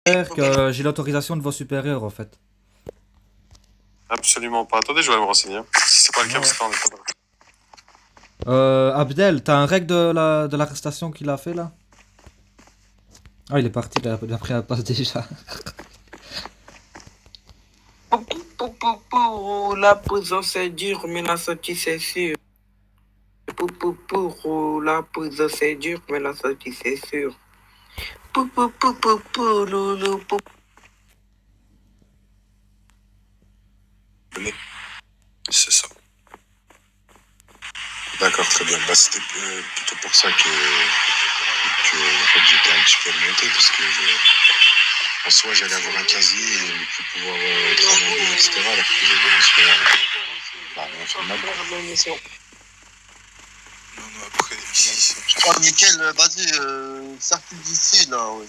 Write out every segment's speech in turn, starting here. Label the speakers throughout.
Speaker 1: Que j'ai l'autorisation de vos supérieurs en fait.
Speaker 2: Absolument pas. Attendez, je vais me renseigner. Si c'est pas le cas, parce qu'on est pas
Speaker 1: Abdel, t'as un règle de l'arrestation qu'il a fait là? Ah, il est parti, il a pris la passe déjà.
Speaker 3: La présence est dure, mais la sortie c'est sûr. La présence est dure, mais la sortie c'est sûr.
Speaker 2: C'est ça. D'accord, très bien. Bah, c'était plutôt pour ça que en fait, j'étais un petit peu remonté, parce que en soi, j'allais avoir un casier et ne plus pouvoir travailler, etc. Alors que j'avais une bah, infirmable. Non, non, après, ici.
Speaker 4: Oh, Mickaël, vas-y, circule d'ici, là, ouais.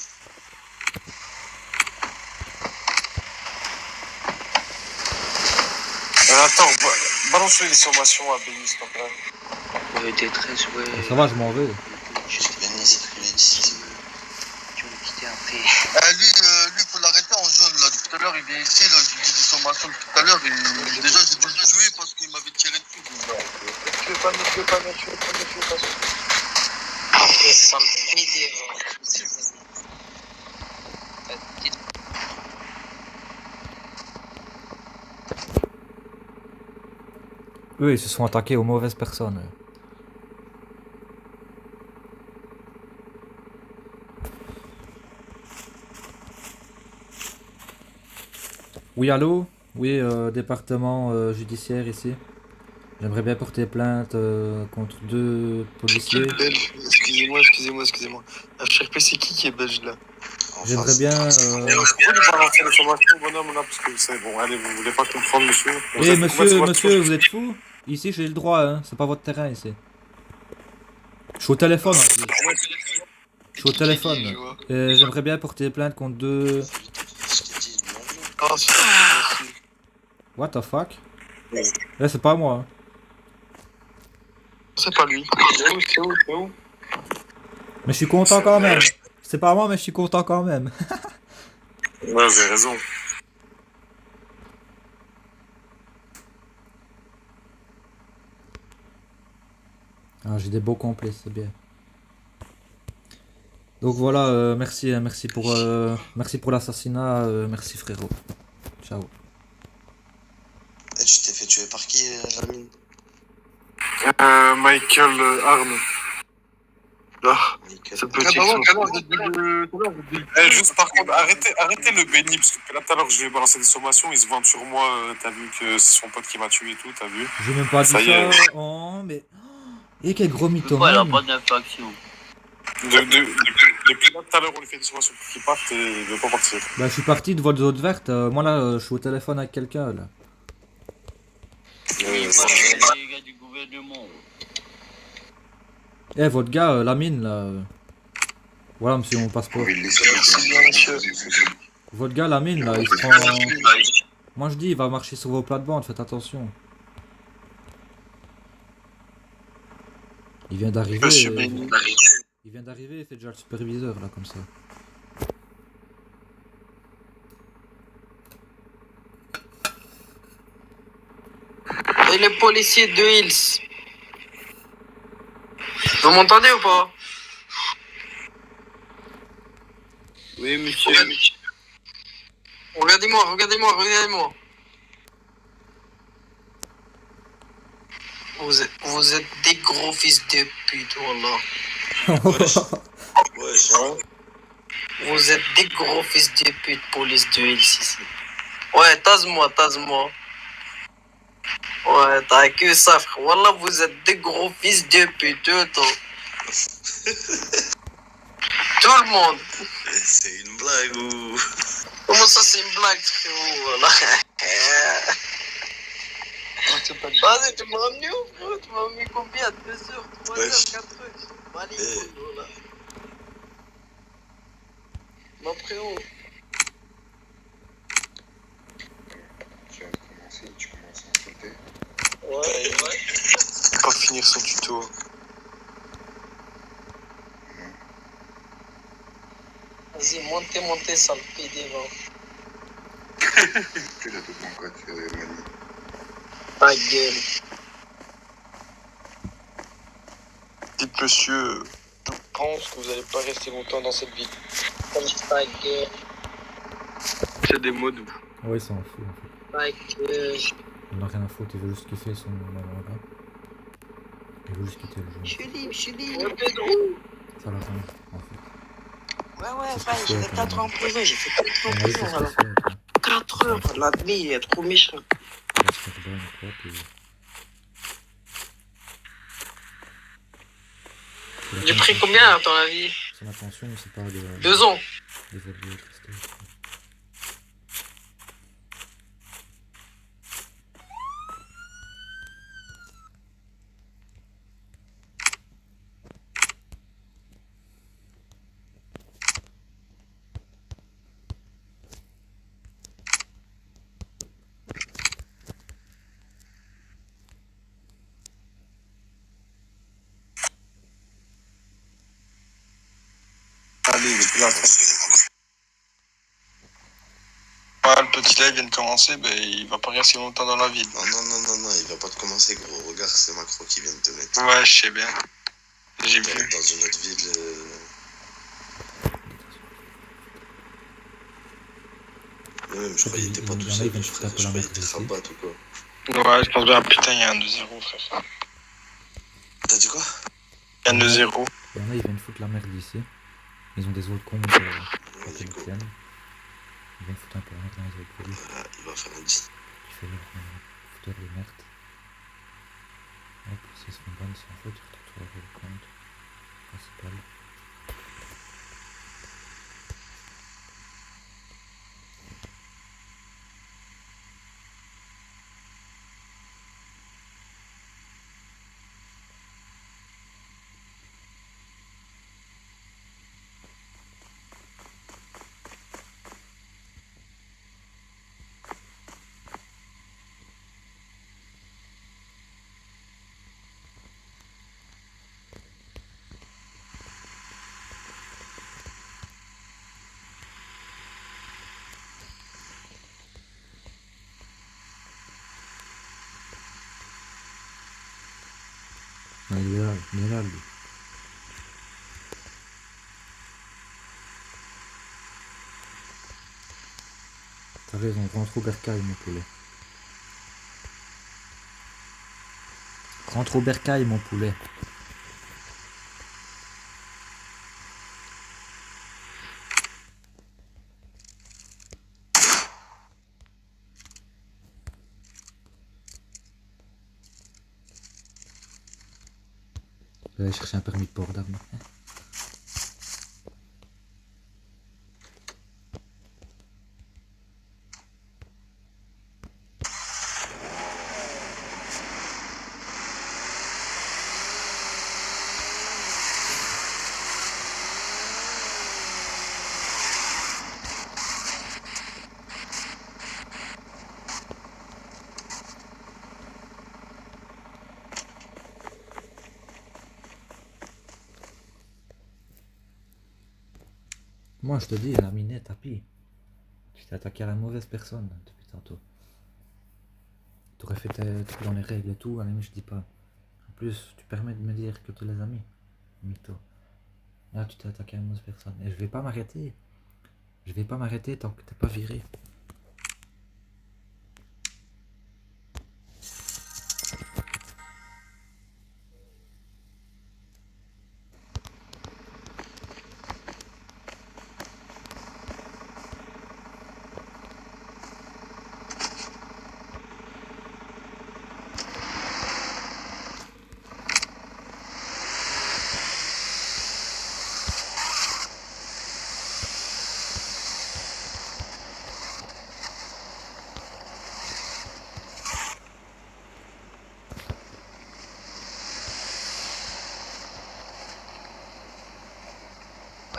Speaker 2: Attends, balance les sommations à Béni, s'il te plaît.
Speaker 3: Détresse, ouais.
Speaker 1: Ça va, je m'en vais.
Speaker 4: Juste venir circuler d'ici.
Speaker 3: Tu veux quitter après.
Speaker 4: Lui, faut l'arrêter en jaune, là. Tout à l'heure, il est ici, là. Je lui ai dit des sommations tout à l'heure. Déjà, j'ai dû le tuer parce qu'il m'avait tiré dessus, déjà.
Speaker 2: Ne tuez pas.
Speaker 3: Ça me fait des...
Speaker 1: Eux, ils se sont attaqués aux mauvaises personnes. Oui, allô? Oui, département judiciaire ici. J'aimerais bien porter plainte contre 2 policiers.
Speaker 4: Belge, excusez-moi. HRP, c'est qui est belge, là?
Speaker 1: J'aimerais bien.
Speaker 2: Pourquoi lui balancer les sommations, bonhomme, là? Parce que c'est bon, allez, vous voulez pas comprendre, monsieur.
Speaker 1: Eh, monsieur, vous êtes fou? Ici, j'ai le droit, hein. C'est pas votre terrain ici. Je suis au téléphone en plus. Je suis au téléphone. Et j'aimerais bien porter plainte contre 2.
Speaker 4: Ah, c'est
Speaker 1: What the fuck? Là, c'est pas moi. Hein.
Speaker 4: C'est pas lui.
Speaker 2: C'est où?
Speaker 1: Mais je suis content quand même. C'est pas moi, mais je suis content quand même.
Speaker 2: Ouais, vous avez raison.
Speaker 1: Ah, j'ai des beaux complets, c'est bien. Donc voilà, merci pour l'assassinat, merci frérot. Ciao.
Speaker 4: Et tu t'es fait tuer par qui, Lamine?
Speaker 2: Michael Arne.
Speaker 4: Là,
Speaker 2: Ce petit juste par contre, arrêtez le Benny, parce que là tout à l'heure je lui ai balancé des sommations, il se vante sur moi, t'as vu que c'est son pote qui m'a tué et tout, t'as vu?
Speaker 1: J'ai même pas dit
Speaker 2: Ça y est.
Speaker 1: ça. Oh, mais. Et quel gros
Speaker 3: Pourquoi elle a
Speaker 1: mythomane.
Speaker 3: pas d'infraction?
Speaker 2: Depuis là tout à l'heure on lui fait des sommations pour qu'il parte et il veut pas partir.
Speaker 1: Bah, je suis parti de votre zone verte. Moi là, je suis au téléphone avec quelqu'un là.
Speaker 3: Oui, moi, les gars du gouvernement.
Speaker 1: Eh, votre gars, Lamine là. Voilà, monsieur, mon passeport. Votre gars, Lamine là, il se prend. Moi je dis, il va marcher sur vos plates-bandes, faites attention. Il vient d'arriver.
Speaker 4: Monsieur Benny.
Speaker 1: Il vient d'arriver, il fait déjà le superviseur là, comme ça.
Speaker 3: Et les policiers de Hills. Vous m'entendez ou pas?
Speaker 4: Oui, monsieur.
Speaker 3: Regardez-moi. Vous êtes des gros fils de pute, wallah.
Speaker 4: Ouais, ça.
Speaker 3: Vous êtes des gros fils de pute, police de Hills ici. Ouais, tase-moi. Ouais, t'as que ça, frère. Wallah, vous êtes des gros fils de pute, toi. Tout le monde.
Speaker 4: C'est une blague ou...
Speaker 3: Comment ça, c'est une blague, frérot? Voilà. Vas-y, tu m'as ramené où, frérot? Tu m'as ramené combien? 2 heures, 3 heures, 4 heures? Allez, voilà. Non, frérot.
Speaker 2: Tu commences à sauter.
Speaker 3: Ouais.
Speaker 4: Il va pas finir son tuto.
Speaker 3: Vas-y, montez, sale PD, va.
Speaker 2: Tu l'as tout bon quoi, tu es mani.
Speaker 3: Ta gueule.
Speaker 4: Dites monsieur, je pense que vous n'allez pas rester longtemps dans cette ville.
Speaker 3: Comme ta gueule.
Speaker 4: C'est des mots doux.
Speaker 1: Ouais, il s'en fout en fait.
Speaker 3: Ta gueule.
Speaker 1: Il en a rien à foutre, il veut juste kiffer son moment là. Il veut juste quitter le jeu.
Speaker 3: Je suis libre. Ouais, Pedro.
Speaker 1: Ça l'arrange en fait.
Speaker 3: Ouais,
Speaker 1: C'est ce
Speaker 3: bah,
Speaker 1: qu'il
Speaker 3: j'ai
Speaker 1: fait,
Speaker 3: fait
Speaker 1: quand
Speaker 3: 4
Speaker 1: même.
Speaker 3: ans en prison, j'ai fait 4 ans en
Speaker 1: Ouais, c'est
Speaker 3: prison,
Speaker 1: ce
Speaker 3: alors.
Speaker 1: qu'il fait, quoi.
Speaker 3: 4 heures, la nuit, il est trop méchant.
Speaker 1: Il va se faire bonne, quoi, puis...
Speaker 3: J'ai pris combien, à ton avis?
Speaker 1: Son attention, c'est pas de...
Speaker 3: 2 ans.
Speaker 1: d'évoluer, Christophe.
Speaker 4: Allez, il est plus là. Ouais, le petit là, il vient de commencer, ben, il va pas rester longtemps dans la ville.
Speaker 2: Non, il va pas te commencer, gros. Regarde, c'est Macron qui vient de te mettre.
Speaker 4: Ouais, je sais bien. J'ai
Speaker 2: Dans
Speaker 4: vu.
Speaker 2: une autre ville. Même, je croyais que t'étais pas tout seul, frère. Je croyais que t'étais rabat ou quoi.
Speaker 4: Ouais, je pense bien, putain, il y a un 2-0, frère.
Speaker 2: T'as dit quoi?
Speaker 4: Il y a un 2-0.
Speaker 1: Il y en a, ils viennent foutre la merde ici. Ils ont des autres comptes
Speaker 2: Vas-y, go.
Speaker 1: tiennent. Ils viennent foutre un peu la merde dans les autres pays.
Speaker 2: Voilà, il va faire un 10.
Speaker 1: Qui fait leur fouteur de merde. Hop, s'ils sont bonnes, c'est en fait, tu retrouves le compte principal. Ah, il est là, lui. T'as raison, rentre au bercail, mon poulet. Rentre au bercail, mon poulet. Je vais aller chercher un permis de port d'armes. Moi, je te dis, la minette, tapis. Tu t'es attaqué à la mauvaise personne depuis tantôt. T'aurais fait tes trucs dans les règles et tout, allez, mais je dis pas. En plus, tu permets de me dire que tu les as mis. Mytho. Là, tu t'es attaqué à la mauvaise personne. Et je vais pas m'arrêter. Je vais pas m'arrêter tant que t'es pas viré.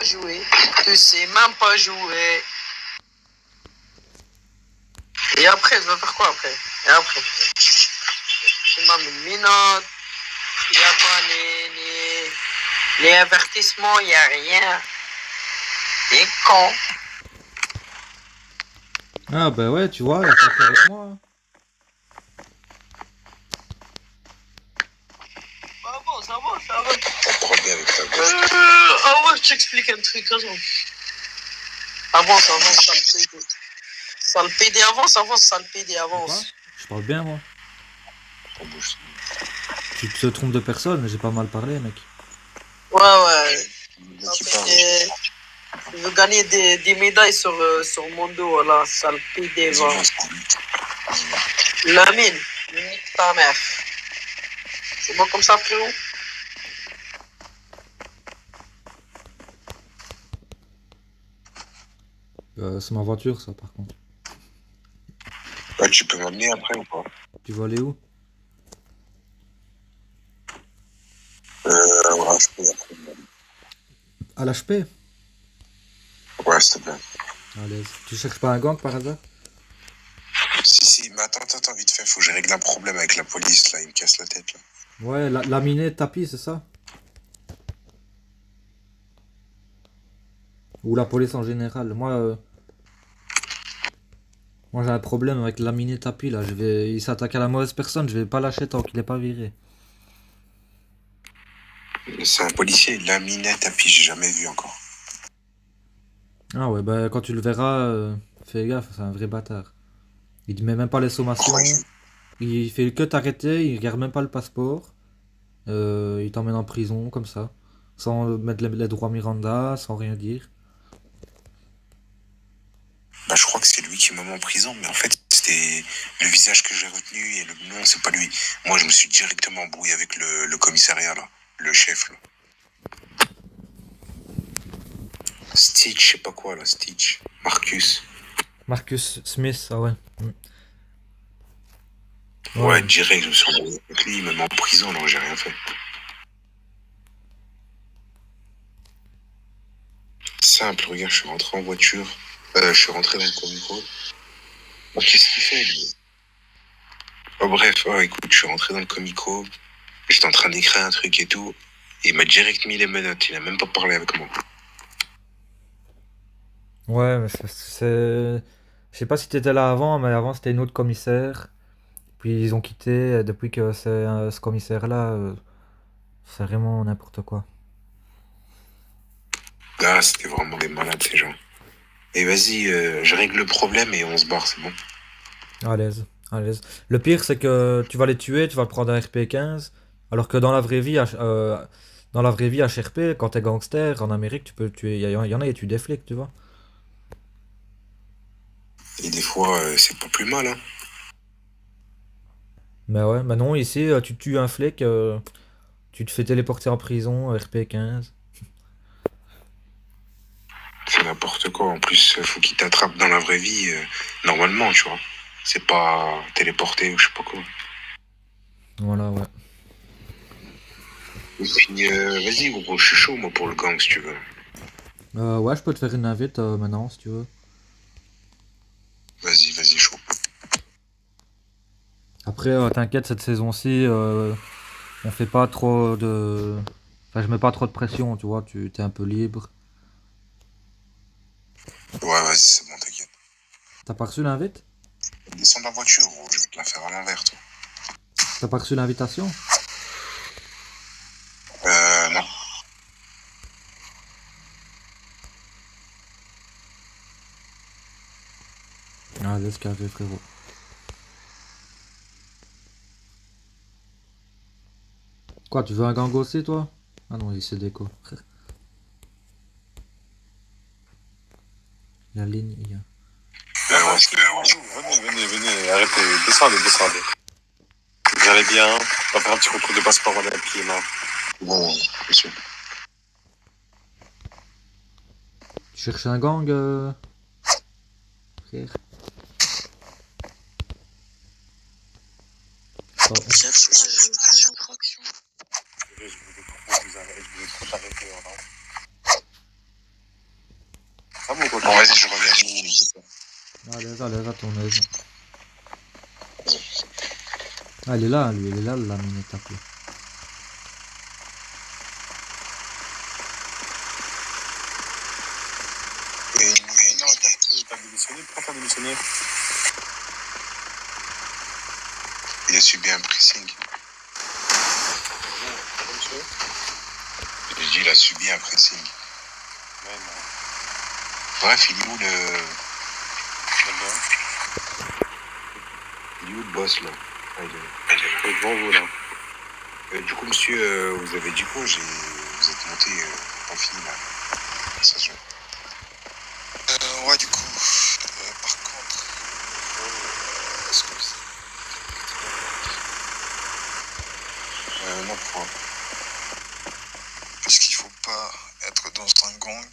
Speaker 3: Jouer. Tu sais même pas jouer. Et après, tu vas faire quoi après? Et après? Tu m'as mis une minote. Il n'y a pas les avertissements, il n'y a rien. T'es con.
Speaker 1: Ah bah ouais, tu vois, il a pas avec moi. Hein.
Speaker 3: Ça va, ça va, ça va.
Speaker 2: T'as pas bien avec ta gauche.
Speaker 3: Ah ouais, je t'explique un truc, attends. Avance, avance, sale PD. Sale PD, avance, sale PD,
Speaker 1: Quoi?
Speaker 3: avance.
Speaker 1: Je parle bien moi.
Speaker 2: Ta bouche.
Speaker 1: Tu te trompes de personne, mais j'ai pas mal parlé, mec.
Speaker 3: Ouais.
Speaker 2: Le
Speaker 3: Ça
Speaker 2: qui
Speaker 3: fait
Speaker 2: parle.
Speaker 3: Je veux gagner des médailles sur mon dos, voilà, sale PD, va. Lamine, nique ta mère. C'est bon comme ça, frérot?
Speaker 1: C'est ma voiture, ça, par contre.
Speaker 2: Ouais, tu peux m'emmener après ou pas?
Speaker 1: Tu veux aller où?
Speaker 2: Ouais, je peux après.
Speaker 1: À l'HP?
Speaker 2: Ouais, s'il te plaît.
Speaker 1: À l'aise. Tu cherches pas un gang par hasard?
Speaker 2: Si, mais attends, vite fait, faut que je règle un problème avec la police, là, il me casse la tête, là.
Speaker 1: Ouais, laminé, tapis, c'est ça? Ou la police en général. Moi j'ai un problème avec laminé, tapis, là. Il s'attaque à la mauvaise personne, je vais pas lâcher tant qu'il est pas viré.
Speaker 2: C'est un policier, Laminet Tapi, j'ai jamais vu encore.
Speaker 1: Ah ouais, bah quand tu le verras, fais gaffe, c'est un vrai bâtard. Il te met même pas les sommations, il fait que t'arrêter, il regarde même pas le passeport. Il t'emmène en prison, comme ça. Sans mettre les droits Miranda, sans rien dire.
Speaker 2: Bah, je crois que c'est lui qui m'a mis en prison, mais en fait, c'était le visage que j'ai retenu et le nom, c'est pas lui. Moi, je me suis directement embrouillé avec le commissariat, là, le chef, là. Stitch, je sais pas quoi, là, Stitch. Marcus.
Speaker 1: Marcus Smith, ah ouais.
Speaker 2: Ouais, direct, je me suis embrouillé avec lui, il m'a mis en prison, alors j'ai rien fait. Simple, regarde, je suis rentré en voiture. Je suis rentré dans le comico. Oh, qu'est-ce qu'il fait, lui? Oh, bref, écoute, je suis rentré dans le comico. J'étais en train d'écrire un truc et tout. Et il m'a direct mis les menottes. Il a même pas parlé avec moi.
Speaker 1: Ouais, mais c'est. Je sais pas si t'étais là avant, mais avant c'était une autre commissaire. Puis ils ont quitté, depuis que c'est ce commissaire-là, c'est vraiment n'importe quoi.
Speaker 2: Là, c'était vraiment des malades, ces gens. Et vas-y, je règle le problème et on se barre, c'est bon.
Speaker 1: À l'aise, à l'aise. Le pire, c'est que tu vas les tuer, tu vas prendre un RP15, alors que dans la vraie vie HRP, quand t'es gangster en Amérique, tu peux tuer. Il y en a et tu des flics, tu vois.
Speaker 2: Et des fois, c'est pas plus mal, hein.
Speaker 1: Mais ouais, mais non, ici, tu tues un flic, tu te fais téléporter en prison, RP15.
Speaker 2: C'est n'importe quoi. En plus, faut qu'il t'attrape dans la vraie vie, normalement, tu vois. C'est pas téléporté ou je sais pas quoi.
Speaker 1: Voilà, ouais.
Speaker 2: Et puis, vas-y, gros, je suis chaud, moi, pour le gang, si tu veux.
Speaker 1: Ouais, je peux te faire une invite maintenant, si tu veux.
Speaker 2: Vas-y, chaud.
Speaker 1: Après, t'inquiète, cette saison-ci, on fait pas trop de. Enfin, je mets pas trop de pression, tu vois, tu t'es un peu libre.
Speaker 2: Ouais, vas-y, c'est bon, t'inquiète.
Speaker 1: T'as pas reçu l'invite?
Speaker 2: Descends de la voiture, gros, je vais te la faire à l'envers, toi.
Speaker 1: T'as pas reçu l'invitation?
Speaker 2: Non.
Speaker 1: Ah, laisse carré, frérot. Quoi, tu veux un gang aussi, toi? Ah non, il c'est déco. La ligne, il y a.
Speaker 2: Ouais,
Speaker 5: Venez, arrêtez, descendez. Vous allez bien? On va faire un petit contrôle de passeport, on est à pied, là.
Speaker 2: bon, monsieur.
Speaker 1: Tu cherches un gang, frère? Oh,
Speaker 5: Je voulais trop t'arrêter, voilà. Ah bon, quoi.
Speaker 2: Bon, vas-y, je reviens.
Speaker 1: à l'aise, à ton aise. Ah, il est là, lui, il est là, la minute tapée.
Speaker 5: préfère démissionner.
Speaker 2: Il a subi un pressing. J'ai dit, il a subi un pressing.
Speaker 5: Ouais, non.
Speaker 2: Bref, il est où le boss là? Il est devant vous là. Du coup, monsieur, vous avez dit quoi? Vous êtes monté en fini là. Ça se joue.
Speaker 4: Ouais, du coup, par contre, est-ce que
Speaker 2: Non, pourquoi?
Speaker 4: parce qu'il faut pas être dans un gang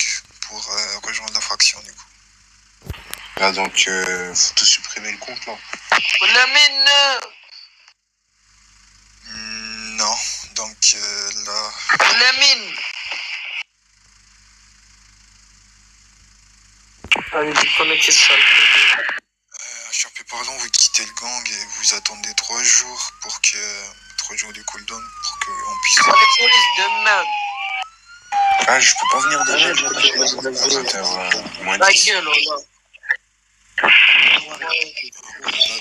Speaker 4: pour rejoindre la faction, du coup.
Speaker 2: Là, donc, faut tout supprimer le compte là.
Speaker 3: Lamine.
Speaker 4: Non, donc là,
Speaker 3: Lamine. Allez, déconnectez ça.
Speaker 4: Sharpie parlant, vous quittez le gang et vous attendez 3 jours pour que 3 jours de cooldown pour qu'on puisse.
Speaker 3: Oh, les polices de merde.
Speaker 2: Ah, je peux pas venir déjà. À 20h moins
Speaker 3: Ta
Speaker 2: 10.
Speaker 3: gueule, on va.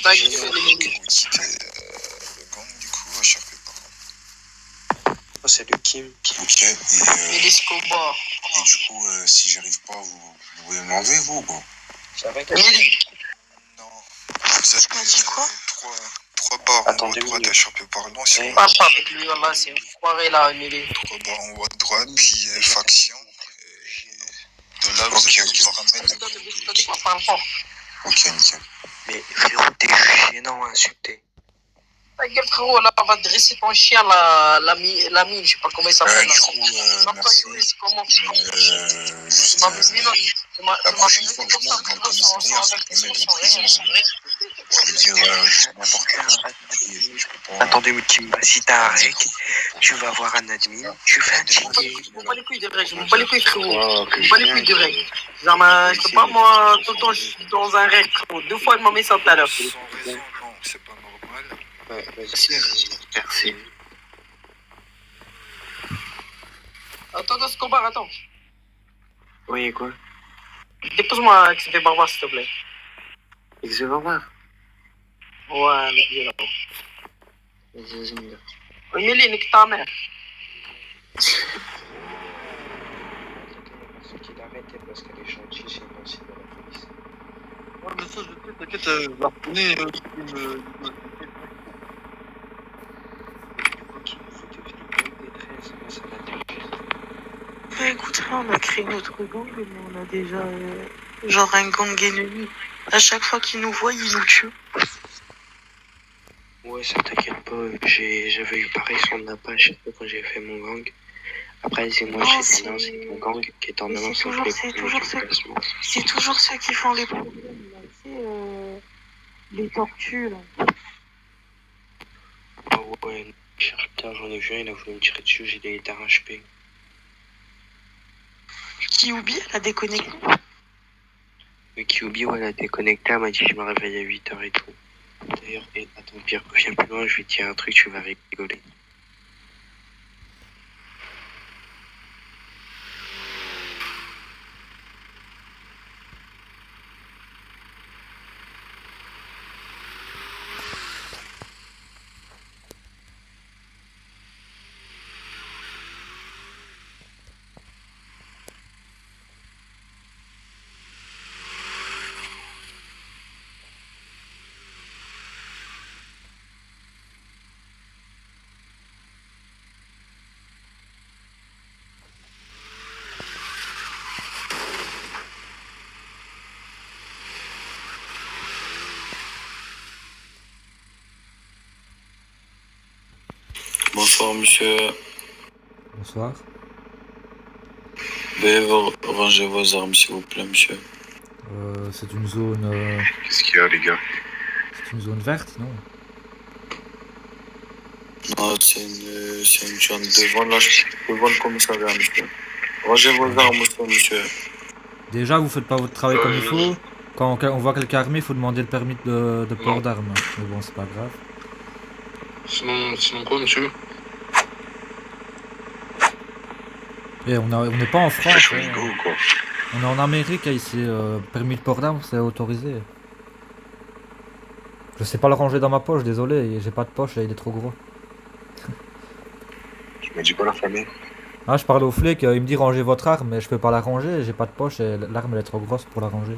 Speaker 4: Là, déjà, faut que vous quittez le gang, du coup, à Sharpie parlant.
Speaker 6: Oh, c'est le Kim.
Speaker 2: Ok,
Speaker 3: Et les Escobar.
Speaker 2: et du coup, si j'arrive pas, vous pouvez m'enlever vous ou quoi?
Speaker 3: Emily.
Speaker 4: Non, vous avez
Speaker 6: dit quoi
Speaker 4: 3 barres en haut
Speaker 6: Attends,
Speaker 4: à
Speaker 6: 2
Speaker 4: droite à
Speaker 6: minutes.
Speaker 4: Sharpie parlant. Si on
Speaker 3: Parle pas avec lui, là, c'est une foirée là, Emily.
Speaker 4: 3 barres en haut à droite, puis faction. Et de là, vous
Speaker 2: Ok,
Speaker 4: allez
Speaker 2: ok.
Speaker 4: pouvoir mettre.
Speaker 3: T'as dit quoi, parle pas.
Speaker 2: Ok, nickel.
Speaker 6: Mais frérot, t'es gênant à insulter.
Speaker 3: Ta gueule, frérot, là, on va dresser ton chien, la mine, je sais pas comment il s'appelle.
Speaker 2: Du
Speaker 3: là.
Speaker 2: coup, merci.
Speaker 3: C'est comment
Speaker 2: Juste,
Speaker 3: Tu m'as vu, Mino. Tu m'as
Speaker 2: la prochaine
Speaker 3: vu
Speaker 2: fois que
Speaker 3: comme
Speaker 2: je
Speaker 3: ça,
Speaker 2: monte dans le
Speaker 3: frérot, sans
Speaker 2: commissariat, c'est pas
Speaker 3: avertissement,
Speaker 2: mettre en
Speaker 3: sans rien.
Speaker 2: prison. Je veux dire, je suis n'importe quoi. Je peux pas.
Speaker 6: Attendez, mais Kim, si t'as un rec, tu vas voir un admin, tu fais un ticket.
Speaker 3: Je m'en bats les couilles des règles, je m'en bats les couilles, frérot. Je m'en bats les couilles des règles. Genre, je peux pas, moi, tout le temps, je suis dans un règle, frérot. 2 fois, elle m'a mis ça tout à l'heure.
Speaker 4: Sans raison, non, c'est pas normal.
Speaker 6: Merci.
Speaker 3: Attends, Escobar, attends.
Speaker 6: Oui, quoi?
Speaker 3: Dépose-moi avec ces barbares, s'il te plaît.
Speaker 6: XV Barbare.
Speaker 3: Ouais, mais là.
Speaker 6: Vas-y, vas-y,
Speaker 3: Emily, nique ta mère.
Speaker 6: qu'il arrête parce qu'elle est gentille, c'est une ancienne de la police.
Speaker 4: Ouais, mais ça, je sais, t'inquiète, je la reconnais.
Speaker 6: Du coup, qui nous faut devenir gang des 13, moi ça m'intéresse.
Speaker 7: Bah écoute, là, on a créé notre gang, mais on a déjà genre un gang ennemi. À chaque fois qu'ils nous voient, ils nous tuent.
Speaker 6: Ouais, ça t'inquiète pas, j'avais eu pareil sur le nappa à chaque fois quand j'ai fait mon gang. Après, c'est moi,
Speaker 7: Non,
Speaker 6: j'ai
Speaker 7: c'est-
Speaker 6: financé mon gang qui est en
Speaker 7: Mais
Speaker 6: avance
Speaker 7: c'est
Speaker 6: sur
Speaker 7: toujours-
Speaker 6: les
Speaker 7: c'est
Speaker 6: premiers
Speaker 7: toujours
Speaker 6: du
Speaker 7: ça.
Speaker 6: classement.
Speaker 7: C'est toujours ceux qui font les problèmes, là. Tu sais, les tortues, là.
Speaker 6: Ah ouais, putain, j'en ai vu un, il a voulu me tirer dessus, j'ai été HP.
Speaker 7: Qui oublie, elle a déconnecté.
Speaker 6: Mais Kyubi, ouais, elle a déconnecté, elle m'a dit que je me réveille à 8h et tout. D'ailleurs, attends, Pierre, viens plus loin, je vais te dire un truc, tu vas rigoler.
Speaker 8: Bonsoir monsieur.
Speaker 1: Bonsoir.
Speaker 8: Veuillez ranger vos armes s'il vous plaît monsieur.
Speaker 1: C'est une zone.
Speaker 2: Qu'est-ce qu'il y a, les gars?
Speaker 1: C'est une zone verte, non?
Speaker 8: Non, c'est une zone devant le commissariat monsieur. Rangez vos armes aussi monsieur.
Speaker 1: Déjà, vous faites pas votre travail comme il faut. Quand on voit quelqu'un armé, il faut demander le permis de port d'armes. Mais bon, c'est pas grave.
Speaker 9: Sinon quoi, monsieur?
Speaker 1: Et on n'est pas en France.
Speaker 2: Je suis rigolo ou quoi?
Speaker 1: On est en Amérique ici, permis de port d'armes, c'est autorisé. Je sais pas le ranger dans ma poche, désolé, j'ai pas de poche et il est trop gros.
Speaker 2: Tu m'as dit quoi, la famille?
Speaker 1: Ah, je parlais au flic, il me dit rangez votre arme, mais je peux pas la ranger, j'ai pas de poche et l'arme elle est trop grosse pour la ranger.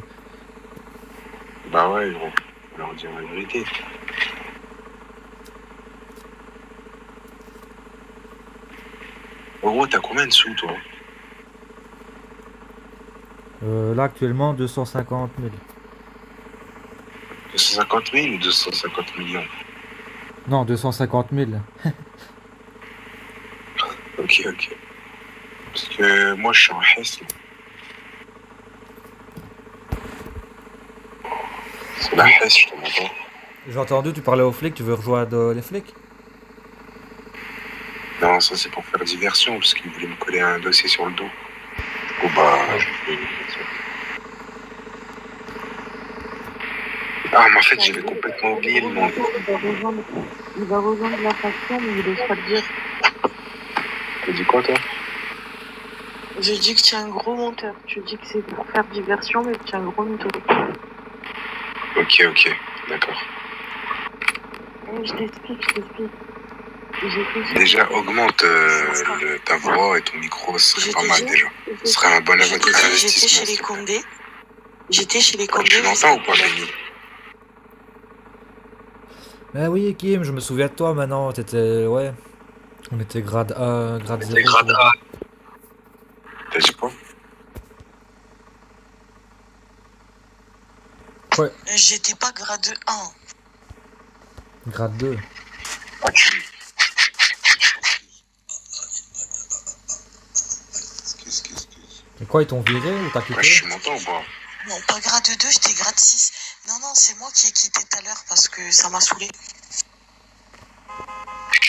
Speaker 2: Bah ouais, gros. Faut leur dire la vérité. En gros, t'as combien de sous, toi?
Speaker 1: Là actuellement 250 000.
Speaker 2: 250 000 ou 250 millions?
Speaker 1: Non, 250 000.
Speaker 2: Ok, ok. Parce que moi, je suis en Hesse, là. C'est la Hesse, je t'entends.
Speaker 1: J'ai entendu, tu parlais au flic, tu veux rejoindre les flics?
Speaker 2: Non, ça, c'est pour faire diversion, parce qu'ils voulaient me coller un dossier sur le dos. Oh bah, je fais une diversion. Ah, mais en fait, j'avais complètement oublié le nom.
Speaker 7: Il va rejoindre la faction, mais il n'ose pas le dire.
Speaker 2: T'as dit quoi, toi?
Speaker 7: Je dis que tu es un gros menteur. Tu dis que c'est pour faire diversion, mais que tu es un gros mytho.
Speaker 2: Ok, ok, d'accord.
Speaker 7: Je t'explique. J'ai fait-
Speaker 2: Déjà, augmente ta voix et ton micro, ce serait pas mal déjà. Ce serait un bon
Speaker 7: J'étais chez
Speaker 2: investissement.
Speaker 7: les Condés. J'étais chez les
Speaker 2: Tu
Speaker 7: Condés.
Speaker 2: m'entends ou pas, Benny?
Speaker 1: Mais oui, Kim, je me souviens de toi maintenant, t'étais... Ouais. On était grade A, grade 0.
Speaker 2: T'as dit quoi?
Speaker 1: Ouais,
Speaker 7: J'étais pas grade 1.
Speaker 1: grade 2.
Speaker 2: Ah, tu... Excuse.
Speaker 1: Et quoi, ils t'ont viré ou t'as
Speaker 2: Ouais,
Speaker 1: quitté?
Speaker 2: tu m'entends ou pas?
Speaker 7: Non, pas grade 2, j'étais grade 6. Non, c'est moi qui ai quitté tout à l'heure parce que ça m'a saoulé.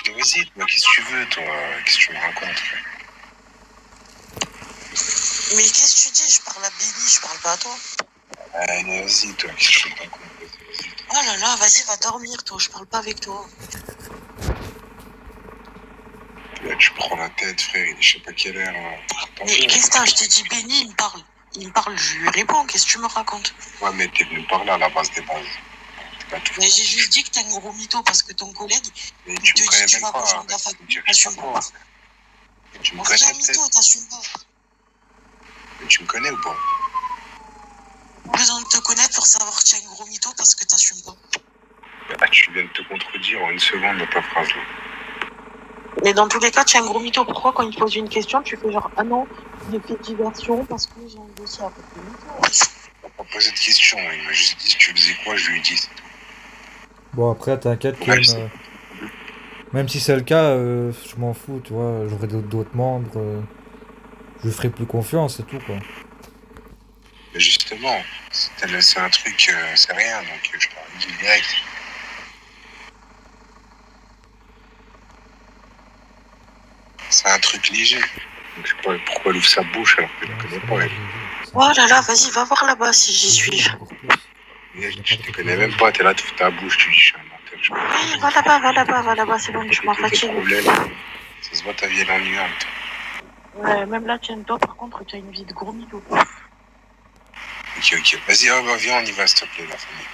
Speaker 2: Vas-y, toi, qu'est-ce que tu veux, toi? Qu'est-ce que tu me racontes, frère?
Speaker 7: Mais qu'est-ce que tu dis? Je parle à Benny, je parle pas à toi.
Speaker 2: Allez, vas-y, toi, qu'est-ce que tu me racontes? Vas-y.
Speaker 7: Oh là là, vas-y, va dormir, toi. Je parle pas avec toi.
Speaker 2: Là, tu prends la tête, frère, il est je sais pas quelle heure.
Speaker 7: Mais qu'est-ce que t'as? Je t'ai dit Benny, il me parle. Il me parle, je lui réponds. Qu'est-ce que tu me racontes?
Speaker 2: Ouais, mais t'es venu me parler à la base des bases. T'es pas tout.
Speaker 7: Mais j'ai juste dit que t'es un gros mytho parce que ton collègue,
Speaker 2: Mais
Speaker 7: il
Speaker 2: tu
Speaker 7: te
Speaker 2: me
Speaker 7: dit
Speaker 2: connais
Speaker 7: tu
Speaker 2: même
Speaker 7: vas
Speaker 2: pas.
Speaker 7: rejoindre la fac. T'assumes pas.
Speaker 2: Tu me
Speaker 7: On
Speaker 2: connais
Speaker 7: fait un
Speaker 2: peut-être?
Speaker 7: mytho, t'assumes pas.
Speaker 2: Mais tu me connais ou pas?
Speaker 7: Pas besoin de te connaître pour savoir que tu es un gros mytho parce que t'assumes pas.
Speaker 2: Ah, tu viens de te contredire en une seconde dans ta phrase là.
Speaker 7: Mais dans tous les cas, tu es un gros mytho. Pourquoi quand il te pose une question, tu fais genre ah non, j'ai fait diversion parce que j'ai un dossier à côté.
Speaker 2: Il m'a pas posé de question, il m'a juste dit tu faisais quoi, je lui ai dit, c'est tout.
Speaker 1: Bon, après, t'inquiète, Kim.
Speaker 2: Ouais, je sais.
Speaker 1: Même si c'est le cas, je m'en fous, tu vois. J'aurai d'autres membres. Je lui ferai plus confiance, c'est tout, quoi.
Speaker 2: Mais justement, c'est un truc, c'est rien, donc je t'en dis direct. C'est un truc léger. Donc, je sais pas pourquoi elle ouvre sa bouche alors que je ne connais pas. Elle.
Speaker 7: Oh là là, vas-y, va voir là-bas si j'y suis.
Speaker 2: Mais je te connais même pas, t'es là, tu ouvres ta bouche, tu dis je suis un menteur.
Speaker 7: Oui, va là-bas, c'est bon, je m'en fatigue.
Speaker 2: Ça se voit, ta vie elle est ennuyante.
Speaker 7: Ouais, même là, tiens-toi, par contre, tu as une vie de gros mytho.
Speaker 2: Ok. Vas-y, bah, viens, on y va, s'il te plaît, la famille.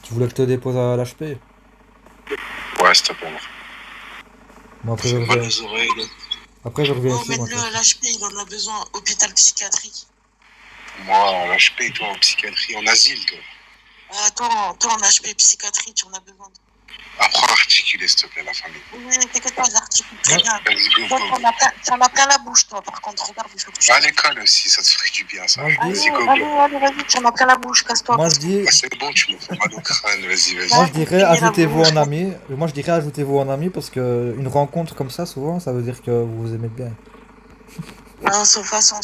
Speaker 1: Tu voulais que je te dépose à l'HP?
Speaker 2: Ouais, s'il te plaît.
Speaker 1: Moi, après, je
Speaker 2: J'ai mal
Speaker 1: reviens.
Speaker 2: aux oreilles, là.
Speaker 1: Après, je reviens
Speaker 7: Oh,
Speaker 1: ici, moi.
Speaker 7: mets-le à l'HP, il en a besoin. Hôpital psychiatrique.
Speaker 2: Moi, en HP, toi, en psychiatrie, en asile, toi.
Speaker 7: Ah, toi, en HP psychiatrie, tu en as besoin.
Speaker 2: Apprends à articuler, s'il te plaît, la famille.
Speaker 7: Oui, t'inquiète pas, j'articule très
Speaker 1: Ouais.
Speaker 7: bien.
Speaker 2: Vas-y, go,
Speaker 7: Toi,
Speaker 2: go.
Speaker 7: t'en as plein la bouche, toi. Par contre, regarde, il faut que tu...
Speaker 2: Va à l'école aussi, ça te ferait du bien, ça.
Speaker 1: Moi, je dis-
Speaker 2: Vas-y, go, go.
Speaker 7: Allez, vas-y, t'en as plein la bouche, casse-toi.
Speaker 1: Moi, je dis...
Speaker 2: Ouais, c'est bon, tu me fais mal au crâne, vas-y.
Speaker 1: Moi, je dirais
Speaker 7: Finir la
Speaker 1: ajoutez-vous
Speaker 7: bouche.
Speaker 1: en ami. Moi, je dirais ajoutez-vous en ami parce que une rencontre comme ça, souvent, ça veut dire que vous vous aimez bien.
Speaker 7: Non, sauf façon,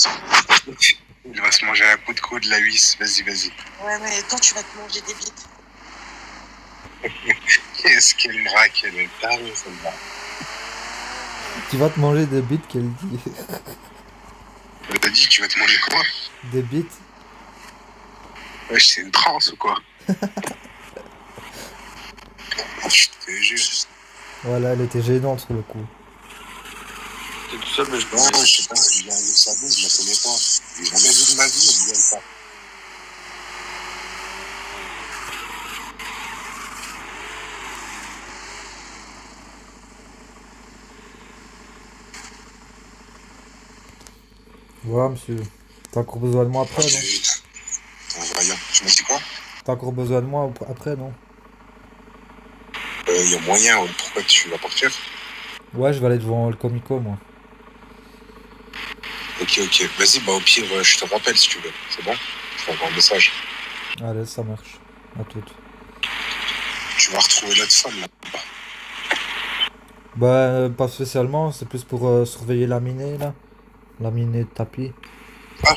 Speaker 2: Il va se manger un coup de coude, la huisse, vas-y.
Speaker 7: Ouais, mais toi, tu vas te manger des bites.
Speaker 2: Qu'est-ce qu'elle me raque, elle est tarée, celle-là.
Speaker 1: Tu vas te manger des bites qu'elle dit.
Speaker 2: T'as dit, tu vas te manger quoi?
Speaker 1: Des bites.
Speaker 2: Ouais, c'est une transe ou quoi? Je te jure.
Speaker 1: Voilà, elle était gênante sur le coup.
Speaker 8: T'es tout seul, mais je
Speaker 2: Non, je sais pas si il est avec sa bouse, je la connais pas. J'ai jamais vu de ma vie, elle vient pas.
Speaker 1: Voilà, monsieur. T'as encore besoin de moi après, non?
Speaker 2: Attends, voyons. Tu m'as dit quoi?
Speaker 1: T'as encore besoin de moi après, non?
Speaker 2: Il y a moyen, pourquoi tu vas partir?
Speaker 1: Ouais, je vais aller devant le Comico, moi.
Speaker 2: Ok, ok. Vas-y, bah au pire, je te rappelle si tu veux. C'est bon? Je t'envoie un message.
Speaker 1: Allez, ça marche. À toute.
Speaker 2: Tu vas retrouver notre femme là.
Speaker 1: Bah, pas spécialement, c'est plus pour surveiller la minée, là. La minée de tapis.
Speaker 2: Ah,